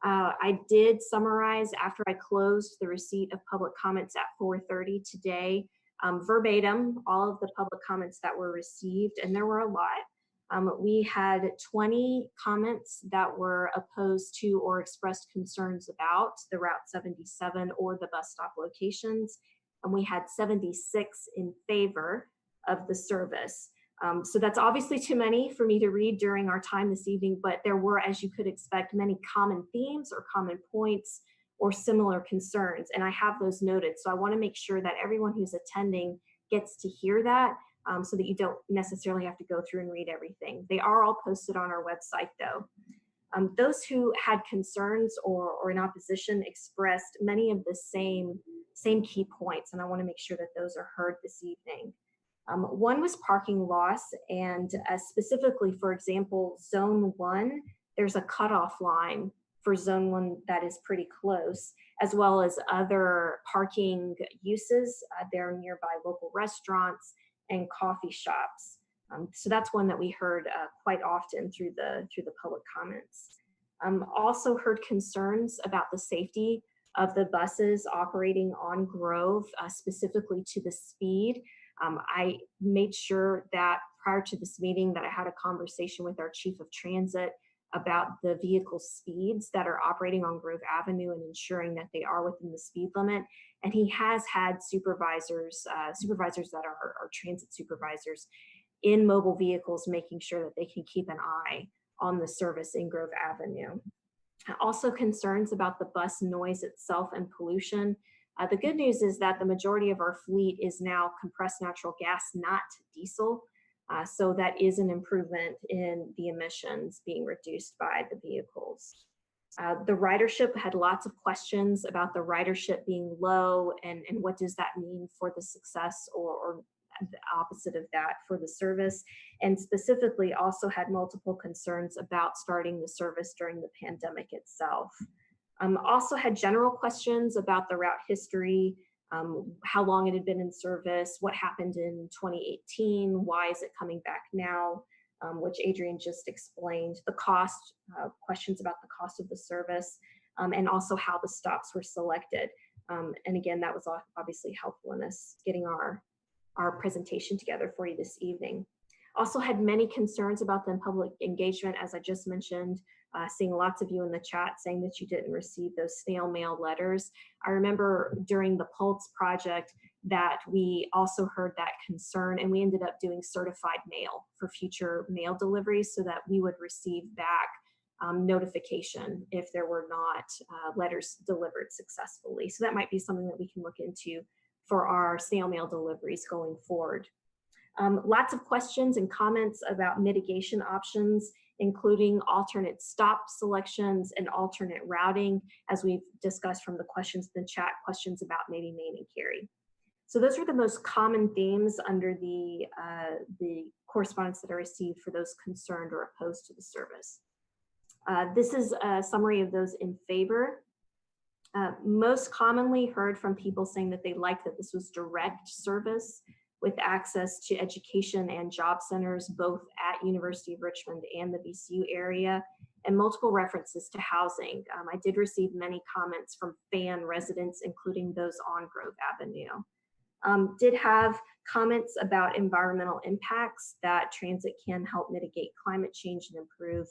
I did summarize, after I closed the receipt of public comments at 4:30 today, verbatim, all of the public comments that were received, and there were a lot. We had 20 comments that were opposed to or expressed concerns about the Route 77 or the bus stop locations, and we had 76 in favor of the service. So that's obviously too many for me to read during our time this evening, but there were, as you could expect, many common themes or common points or similar concerns, and I have those noted. So I want to make sure that everyone who's attending gets to hear that, so that you don't necessarily have to go through and read everything. They are all posted on our website, though. Those who had concerns or in opposition expressed many of the same key points, and I want to make sure that those are heard this evening. One was parking loss, and specifically, for example, Zone 1, there's a cutoff line for Zone 1 that is pretty close, as well as other parking uses. There are nearby local restaurants and coffee shops. So that's one that we heard quite often through the public comments. Also heard concerns about the safety of the buses operating on Grove, specifically to the speed. I made sure that prior to this meeting that I had a conversation with our chief of transit about the vehicle speeds that are operating on Grove Avenue and ensuring that they are within the speed limit. And he has had supervisors that are transit supervisors in mobile vehicles, making sure that they can keep an eye on the service in Grove Avenue. Also concerns about the bus noise itself and pollution. The good news is that the majority of our fleet is now compressed natural gas, not diesel. So that is an improvement in the emissions being reduced by the vehicles. The ridership had lots of questions about the ridership being low, and what does that mean for the success or the opposite of that for the service, and specifically also had multiple concerns about starting the service during the pandemic itself. Also had general questions about the route history, how long it had been in service, what happened in 2018, why is it coming back now, which Adrian just explained, the cost, questions about the cost of the service, and also how the stops were selected. And again, that was obviously helpful in us getting our presentation together for you this evening. Also had many concerns about the public engagement, as I just mentioned, seeing lots of you in the chat saying that you didn't receive those snail mail letters. I remember during the Pulse project that we also heard that concern, and we ended up doing certified mail for future mail deliveries so that we would receive back notification if there were not letters delivered successfully. So that might be something that we can look into for our snail mail deliveries going forward. Lots of questions and comments about mitigation options, including alternate stop selections and alternate routing, as we've discussed from the questions in the chat, questions about maybe Maine and Carrie. So those are the most common themes under the correspondence that I received for those concerned or opposed to the service. This is a summary of those in favor. Most commonly heard from people saying that they liked that this was direct service with access to education and job centers, both at University of Richmond and the VCU area, and multiple references to housing. I did receive many comments from fan residents, including those on Grove Avenue. Did have comments about environmental impacts that transit can help mitigate climate change and improve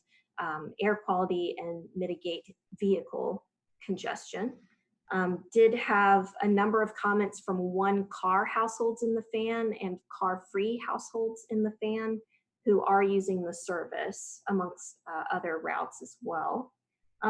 air quality and mitigate vehicle congestion. Did have a number of comments from one-car households in the fan and car-free households in the fan who are using the service, amongst other routes as well.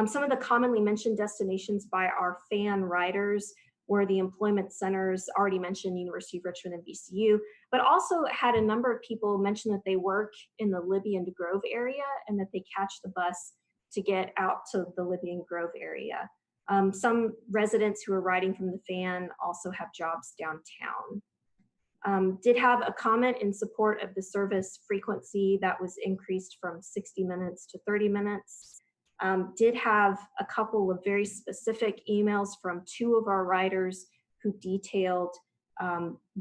Some of the commonly mentioned destinations by our fan riders were the employment centers, already mentioned, University of Richmond and VCU, but also had a number of people mention that they work in the Libby and Grove area and that they catch the bus to get out to the Libby and Grove area. Some residents who are riding from the fan also have jobs downtown. Did have a comment in support of the service frequency that was increased from 60 minutes to 30 minutes. Did have a couple of very specific emails from 2 of our riders who detailed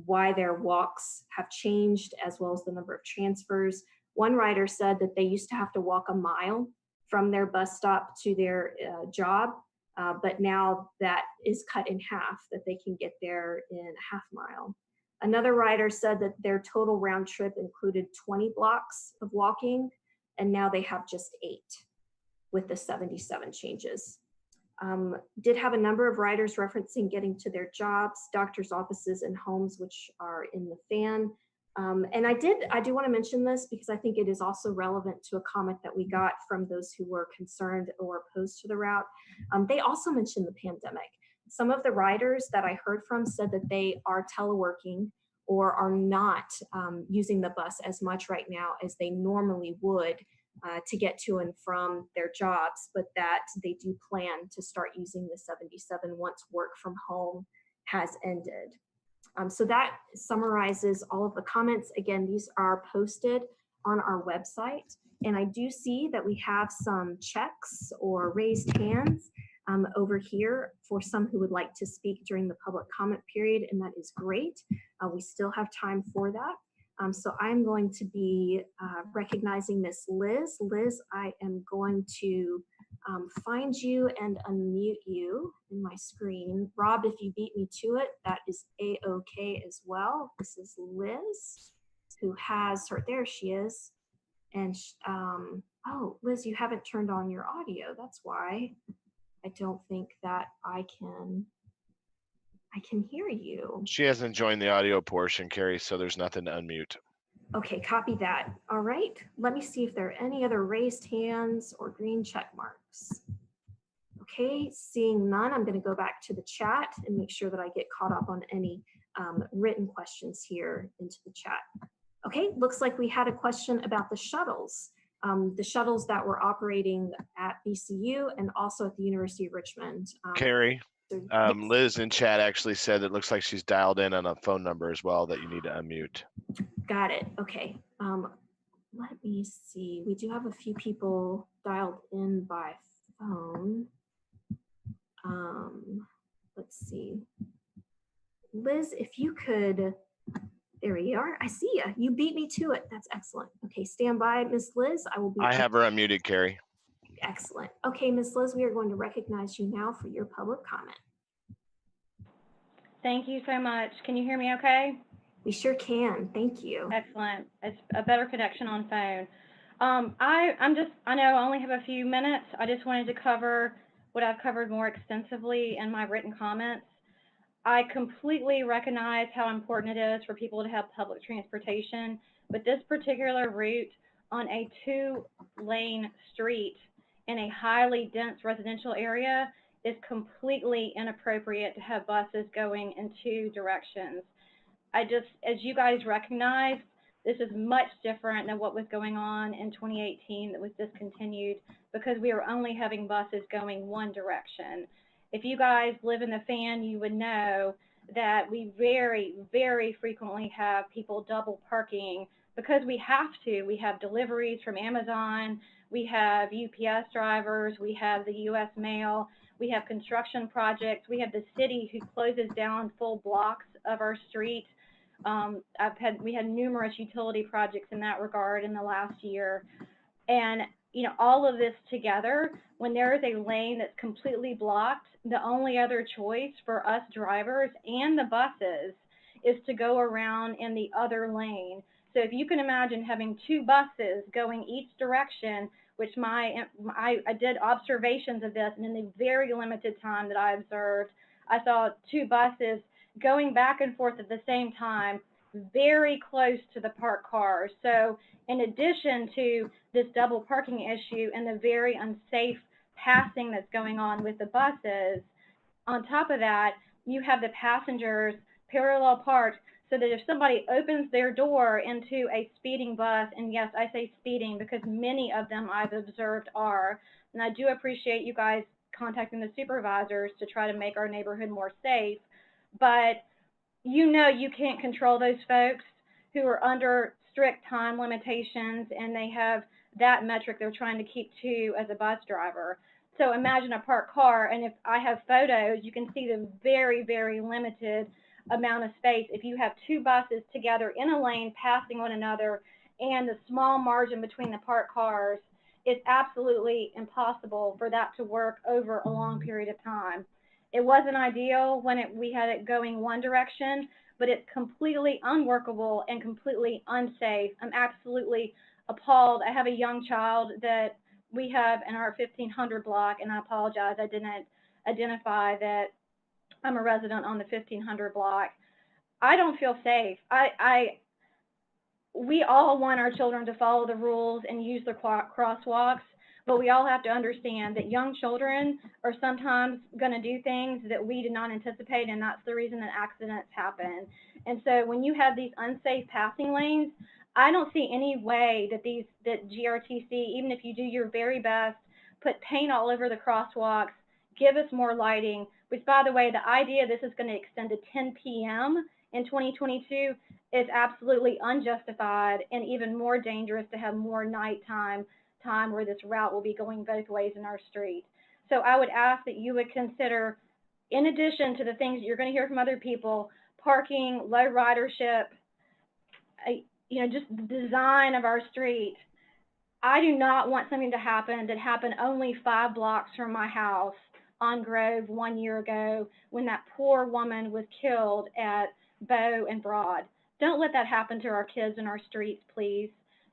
why their walks have changed, as well as the number of transfers. One rider said that they used to have to walk a mile from their bus stop to their job, but now that is cut in half, that they can get there in a half mile. Another rider said that their total round trip included 20 blocks of walking, and now they have just 8 with the 77 changes. Did have a number of riders referencing getting to their jobs, doctor's offices, and homes, which are in the fan. And I do want to mention this because I think it is also relevant to a comment that we got from those who were concerned or opposed to the route. They also mentioned the pandemic. Some of the riders that I heard from said that they are teleworking or are not using the bus as much right now as they normally would to get to and from their jobs, but that they do plan to start using the 77 once work from home has ended. So that summarizes all of the comments. Again, these are posted on our website, and I do see that we have some checks or raised hands over here for some who would like to speak during the public comment period, and that is great. We still have time for that. So I'm going to be recognizing Miss Liz. Liz, I am going to find you and unmute you in my screen. Rob, if you beat me to it, that is A-OK as well. This is Liz, who has her, there she is. And oh, Liz, you haven't turned on your audio. That's why I don't think that I can hear you. She hasn't joined the audio portion, Carrie, so there's nothing to unmute. Okay, copy that. All right, let me see if there are any other raised hands or green check marks. Okay, seeing none, I'm going to go back to the chat and make sure that I get caught up on any written questions here into the chat. Okay, looks like we had a question about the shuttles that were operating at VCU and also at the University of Richmond. Carrie, Yes. Liz in chat actually said it looks like she's dialed in on a phone number as well that you need to unmute. Got it. Okay. Let me see. We do have a few people dialed in by phone. Let's see. Liz, if you could, there we are. I see you. You beat me to it. That's excellent. Okay, stand by, Miss Liz. I will be. I have her unmuted, Carrie. Excellent. Okay, Miss Liz, we are going to recognize you now for your public comment. Thank you so much. Can you hear me okay? We sure can. Thank you. Excellent. It's a better connection on phone. I know I only have a few minutes. I just wanted to cover what I've covered more extensively in my written comments. I completely recognize how important it is for people to have public transportation, but this particular route on a 2-lane street in a highly dense residential area is completely inappropriate to have buses going in 2 directions. As you guys recognize, this is much different than what was going on in 2018 that was discontinued because we are only having buses going 1 direction. If you guys live in the fan, you would know that we very, very frequently have people double parking because we have to. We have deliveries from Amazon, we have UPS drivers, we have the US Mail, we have construction projects, we have the city who closes down full blocks of our street. We had numerous utility projects in that regard in the last year. And all of this together, when there is a lane that's completely blocked, the only other choice for us drivers and the buses is to go around in the other lane. So if you can imagine having two buses going each direction, which I did observations of this, and in the very limited time that I observed, I saw two buses going back and forth at the same time, very close to the parked cars. So in addition to this double parking issue and the very unsafe passing that's going on with the buses, on top of that, you have the passengers parallel parked so that if somebody opens their door into a speeding bus, and yes, I say speeding because many of them I've observed are, and I do appreciate you guys contacting the supervisors to try to make our neighborhood more safe, but you know you can't control those folks who are under strict time limitations and they have that metric they're trying to keep to as a bus driver. So imagine a parked car, and if I have photos, you can see the very, very limited amount of space. If you have two buses together in a lane passing one another and the small margin between the parked cars, it's absolutely impossible for that to work over a long period of time. It wasn't ideal when we had it going one direction, but it's completely unworkable and completely unsafe. I'm absolutely appalled. I have a young child that we have in our 1500 block, and I apologize, I didn't identify that I'm a resident on the 1500 block. I don't feel safe. We all want our children to follow the rules and use the crosswalks, but we all have to understand that young children are sometimes going to do things that we did not anticipate, and that's the reason that accidents happen. And so when you have these unsafe passing lanes, I don't see any way that GRTC, even if you do your very best, put paint all over the crosswalks, give us more lighting, which, by the way, the idea this is going to extend to 10 p.m. in 2022 is absolutely unjustified and even more dangerous to have more nighttime time where this route will be going both ways in our street. So I would ask that you would consider, in addition to the things you're going to hear from other people, parking, low ridership, just the design of our street. I do not want something to happen that happened only 5 blocks from my house on Grove 1 year ago when that poor woman was killed at Bow and Broad. Don't let that happen to our kids in our streets, please.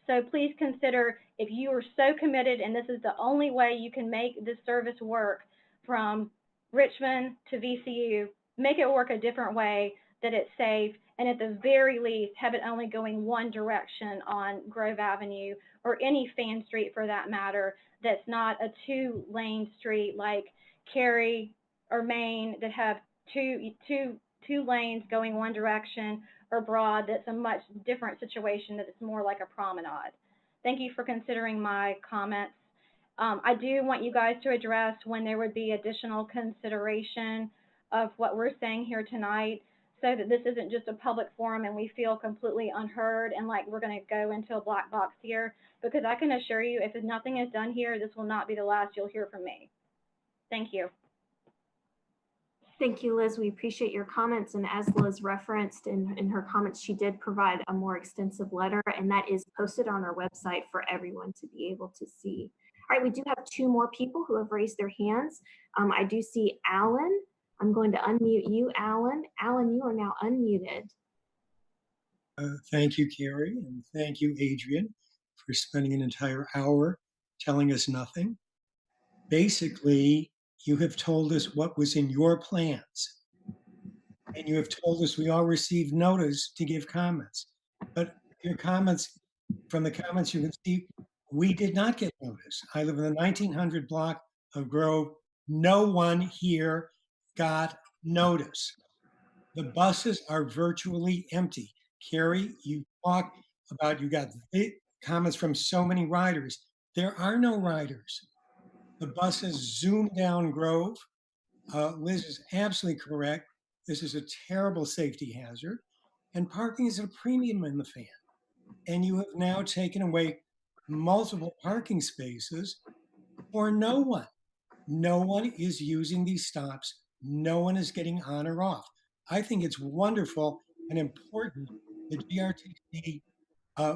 So please consider, if you are so committed and this is the only way you can make this service work from Richmond to VCU, make it work a different way that it's safe, and at the very least, have it only going one direction on Grove Avenue or any fan street for that matter that's not a 2-lane street like Carrie or Main that have two lanes going one direction, or Broad that's a much different situation that it's more like a promenade. Thank you for considering my comments. I do want you guys to address when there would be additional consideration of what we're saying here tonight, so that this isn't just a public forum and we feel completely unheard and like we're going to go into a black box here, because I can assure you, if nothing is done here, this will not be the last you'll hear from me. Thank you. Thank you, Liz. We appreciate your comments. And as Liz referenced in her comments, she did provide a more extensive letter, and that is posted on our website for everyone to be able to see. All right, we do have 2 more people who have raised their hands. I do see Alan. I'm going to unmute you, Alan. Alan, you are now unmuted. Thank you, Carrie, and thank you, Adrian, for spending an entire hour telling us nothing. Basically, you have told us what was in your plans, and you have told us we all received notice to give comments. But your comments, from the comments you can see, we did not get notice. I live in the 1900 block of Grove. No one here got notice. The buses are virtually empty. Carrie, you talk about you got comments from so many riders. There are no riders. The buses zoom down Grove. Liz is absolutely correct. This is a terrible safety hazard, and parking is a premium in the fan. And you have now taken away multiple parking spaces for no one. No one is using these stops. No one is getting on or off. I think it's wonderful and important that GRTC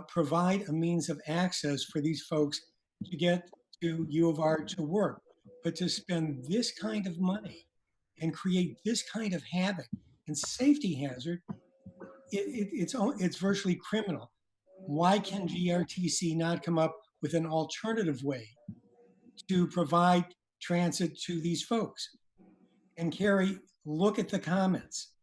provide a means of access for these folks to get to U of R to work. But to spend this kind of money and create this kind of havoc and safety hazard, it's virtually criminal. Why can GRTC not come up with an alternative way to provide transit to these folks? And Carrie, look at the comments.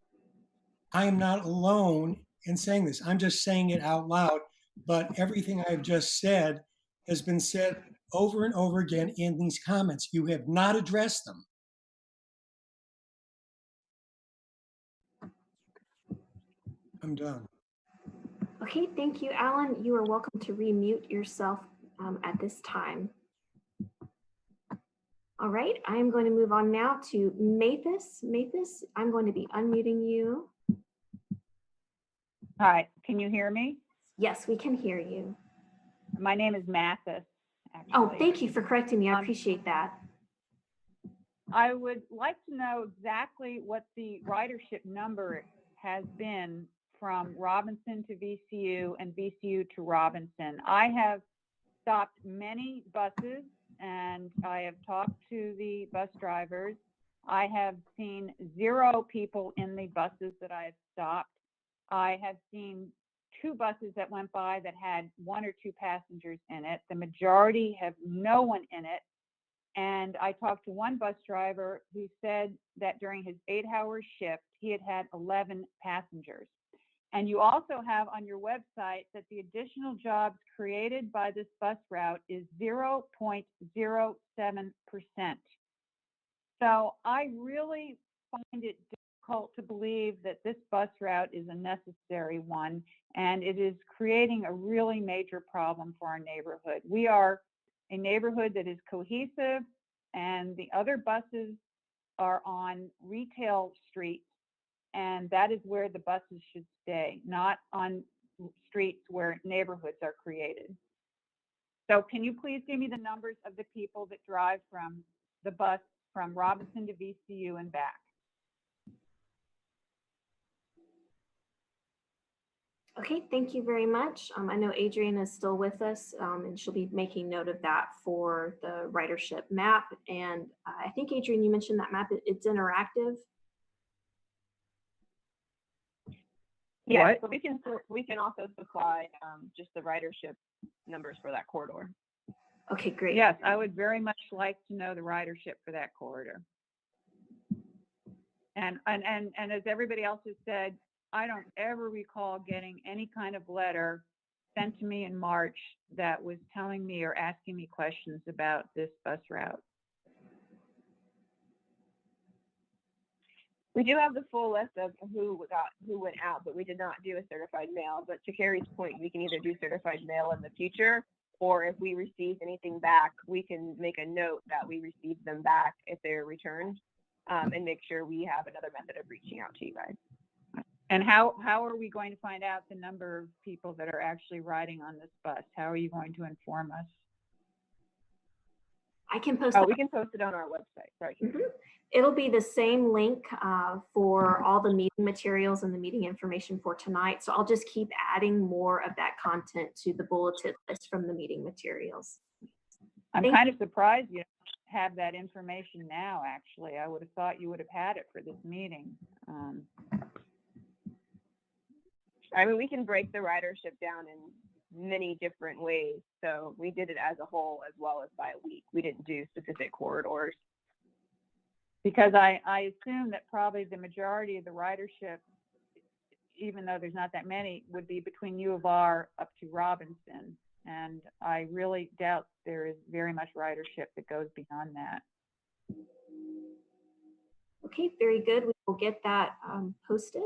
I am not alone in saying this. I'm just saying it out loud, but everything I've just said has been said over and over again in these comments. You have not addressed them. I'm done. Okay, thank you, Alan. You are welcome to remute yourself at this time. All right, I am going to move on now to Mathis. Mathis, I'm going to be unmuting you. Hi, can you hear me? Yes, we can hear you. My name is Mathis, actually. Oh, thank you for correcting me. I appreciate that. I would like to know exactly what the ridership number has been from Robinson to VCU and VCU to Robinson. I have stopped many buses and I have talked to the bus drivers. I have seen 0 people in the buses that I have stopped. I have seen 2 buses that went by that had 1 or 2 passengers in it. The majority have no one in it. And I talked to one bus driver who said that during his 8-hour shift, he had had 11 passengers. And you also have on your website that the additional jobs created by this bus route is 0.07%. So I really find it difficult to believe that this bus route is a necessary one, and it is creating a really major problem for our neighborhood. We are a neighborhood that is cohesive, and the other buses are on retail streets, and that is where the buses should stay, not on streets where neighborhoods are created. So can you please give me the numbers of the people that drive from the bus from Robinson to VCU and back? Okay, thank you very much. I know Adrienne is still with us and she'll be making note of that for the ridership map. And I think, Adrienne, you mentioned that map, it's interactive. Yeah, so we can also supply just the ridership numbers for that corridor. Okay, great. Yes, I would very much like to know the ridership for that corridor. And as everybody else has said, I don't ever recall getting any kind of letter sent to me in March that was telling me or asking me questions about this bus route. We do have the full list of who went out, but we did not do a certified mail. But to Carrie's point, we can either do certified mail in the future, or if we receive anything back, we can make a note that we received them back if they're returned, and make sure we have another method of reaching out to you guys. And how are we going to find out the number of people that are actually riding on this bus? How are you going to inform us? I can post. Oh, we can post it on our website. Sorry. It'll be the same link for all the meeting materials and the meeting information for tonight. So I'll just keep adding more of that content to the bulletin list from the meeting materials. I'm kind of surprised you don't have that information now, actually. I would have thought you would have had it for this meeting. I mean, we can break the ridership down in many different ways. So we did it as a whole as well as by a week. We didn't do specific corridors. Because I assume that probably the majority of the ridership, even though there's not that many, would be between U of R up to Robinson. And I really doubt there is very much ridership that goes beyond that. Okay, very good. We will get that posted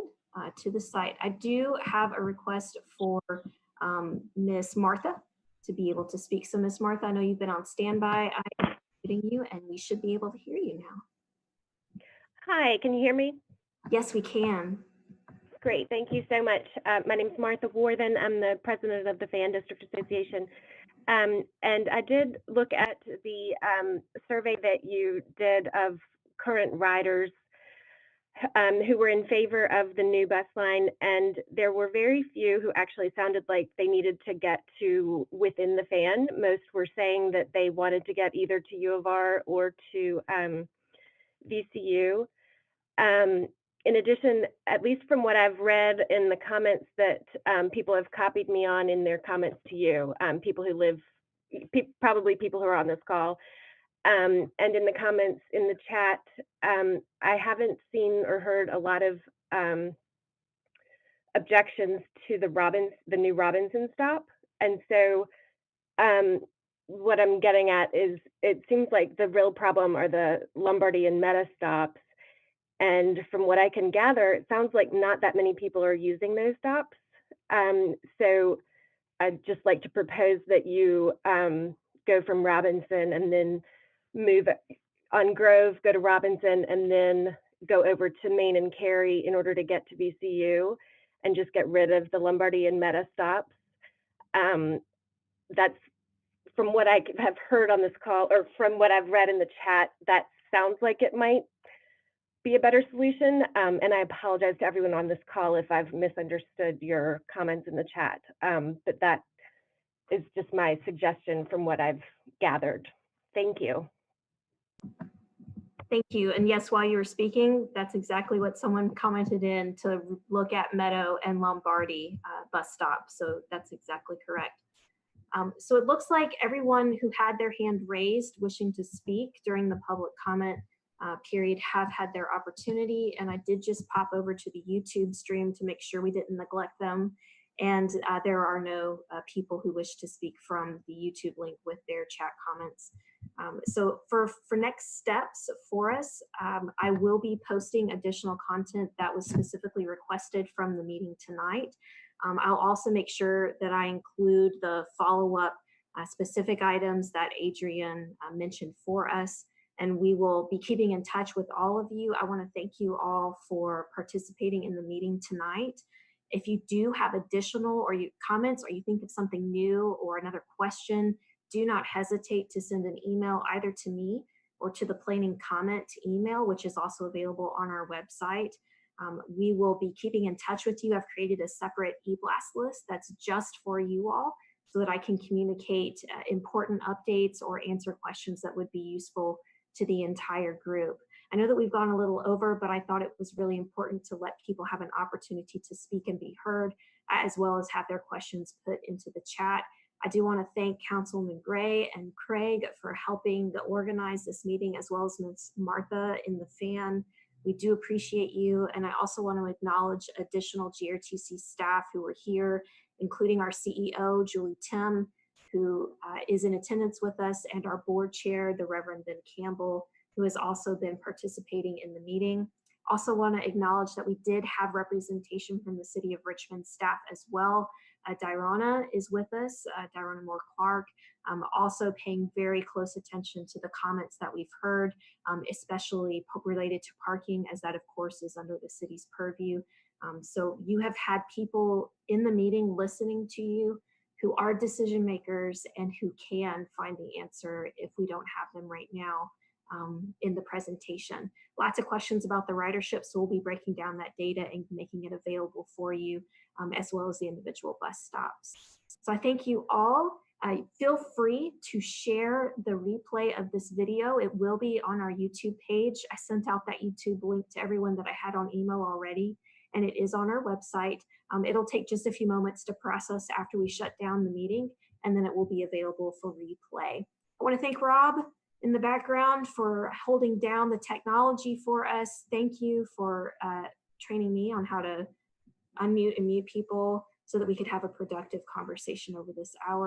to the site. I do have a request for Miss Martha to be able to speak. So Miss Martha, I know you've been on standby. I'm muting you and we should be able to hear you now. Hi, can you hear me? Yes, we can. Great, thank you so much. My name is Martha Warthen. I'm the president of the Fan District Association. And I did look at the survey that you did of current riders who were in favor of the new bus line, and there were very few who actually sounded like they needed to get to within the Fan. Most were saying that they wanted to get either to U of R or to VCU. in addition, at least from what I've read in the comments that people have copied me on in their comments to you, people who live, probably people who are on this call, and in the comments in the chat, I haven't seen or heard a lot of objections to the new Robinson stop. And so what I'm getting at is it seems like the real problem are the Lombardy and Meta stops. And from what I can gather, it sounds like not that many people are using those stops. So I'd just like to propose that you go from Robinson and then move on Grove, go to Robinson, and then go over to Main and Carrie in order to get to VCU, and just get rid of the Lombardy and Meta stops. That's from what I have heard on this call, or from what I've read in the chat, that sounds like it might be a better solution. And I apologize to everyone on this call if I've misunderstood your comments in the chat, but that is just my suggestion from what I've gathered. Thank you. Thank you. And yes, while you were speaking, that's exactly what someone commented in, to look at Meadow and Lombardy bus stop. So that's exactly correct. So it looks like everyone who had their hand raised wishing to speak during the public comment period have had their opportunity. And I did just pop over to the YouTube stream to make sure we didn't neglect them. And there are no people who wish to speak from the YouTube link with their chat comments. So for next steps for us, I will be posting additional content that was specifically requested from the meeting tonight. I'll also make sure that I include the follow-up specific items that Adrian mentioned for us, and we will be keeping in touch with all of you. I want to thank you all for participating in the meeting tonight. If you do have additional comments, or you think of something new or another question, do not hesitate to send an email either to me or to the planning comment email, which is also available on our website. We will be keeping in touch with you. I've created a separate e-blast list that's just for you all, so that I can communicate important updates or answer questions that would be useful to the entire group. I know that we've gone a little over, but I thought it was really important to let people have an opportunity to speak and be heard, as well as have their questions put into the chat. I do want to thank Councilman Gray and Craig for helping to organize this meeting, as well as Ms. Martha in the fan. We do appreciate you. And I also want to acknowledge additional GRTC staff who are here, including our CEO, Julie Tim, who is in attendance with us, and our board chair, the Reverend Ben Campbell, who has also been participating in the meeting. Also want to acknowledge that we did have representation from the City of Richmond staff as well. Dirona is with us, Dirona Moore Clark, also paying very close attention to the comments that we've heard, especially related to parking, as that of course is under the city's purview. So you have had people in the meeting listening to you who are decision makers and who can find the answer if we don't have them right now in the presentation. Lots of questions about the ridership, so we'll be breaking down that data and making it available for you, as well as the individual bus stops. So I thank you all. Feel free to share the replay of this video. It will be on our YouTube page. I sent out that YouTube link to everyone that I had on email already, and it is on our website. It'll take just a few moments to process after we shut down the meeting, and then it will be available for replay. I want to thank Rob in the background for holding down the technology for us. Thank you for training me on how to unmute and mute people so that we could have a productive conversation over this hour.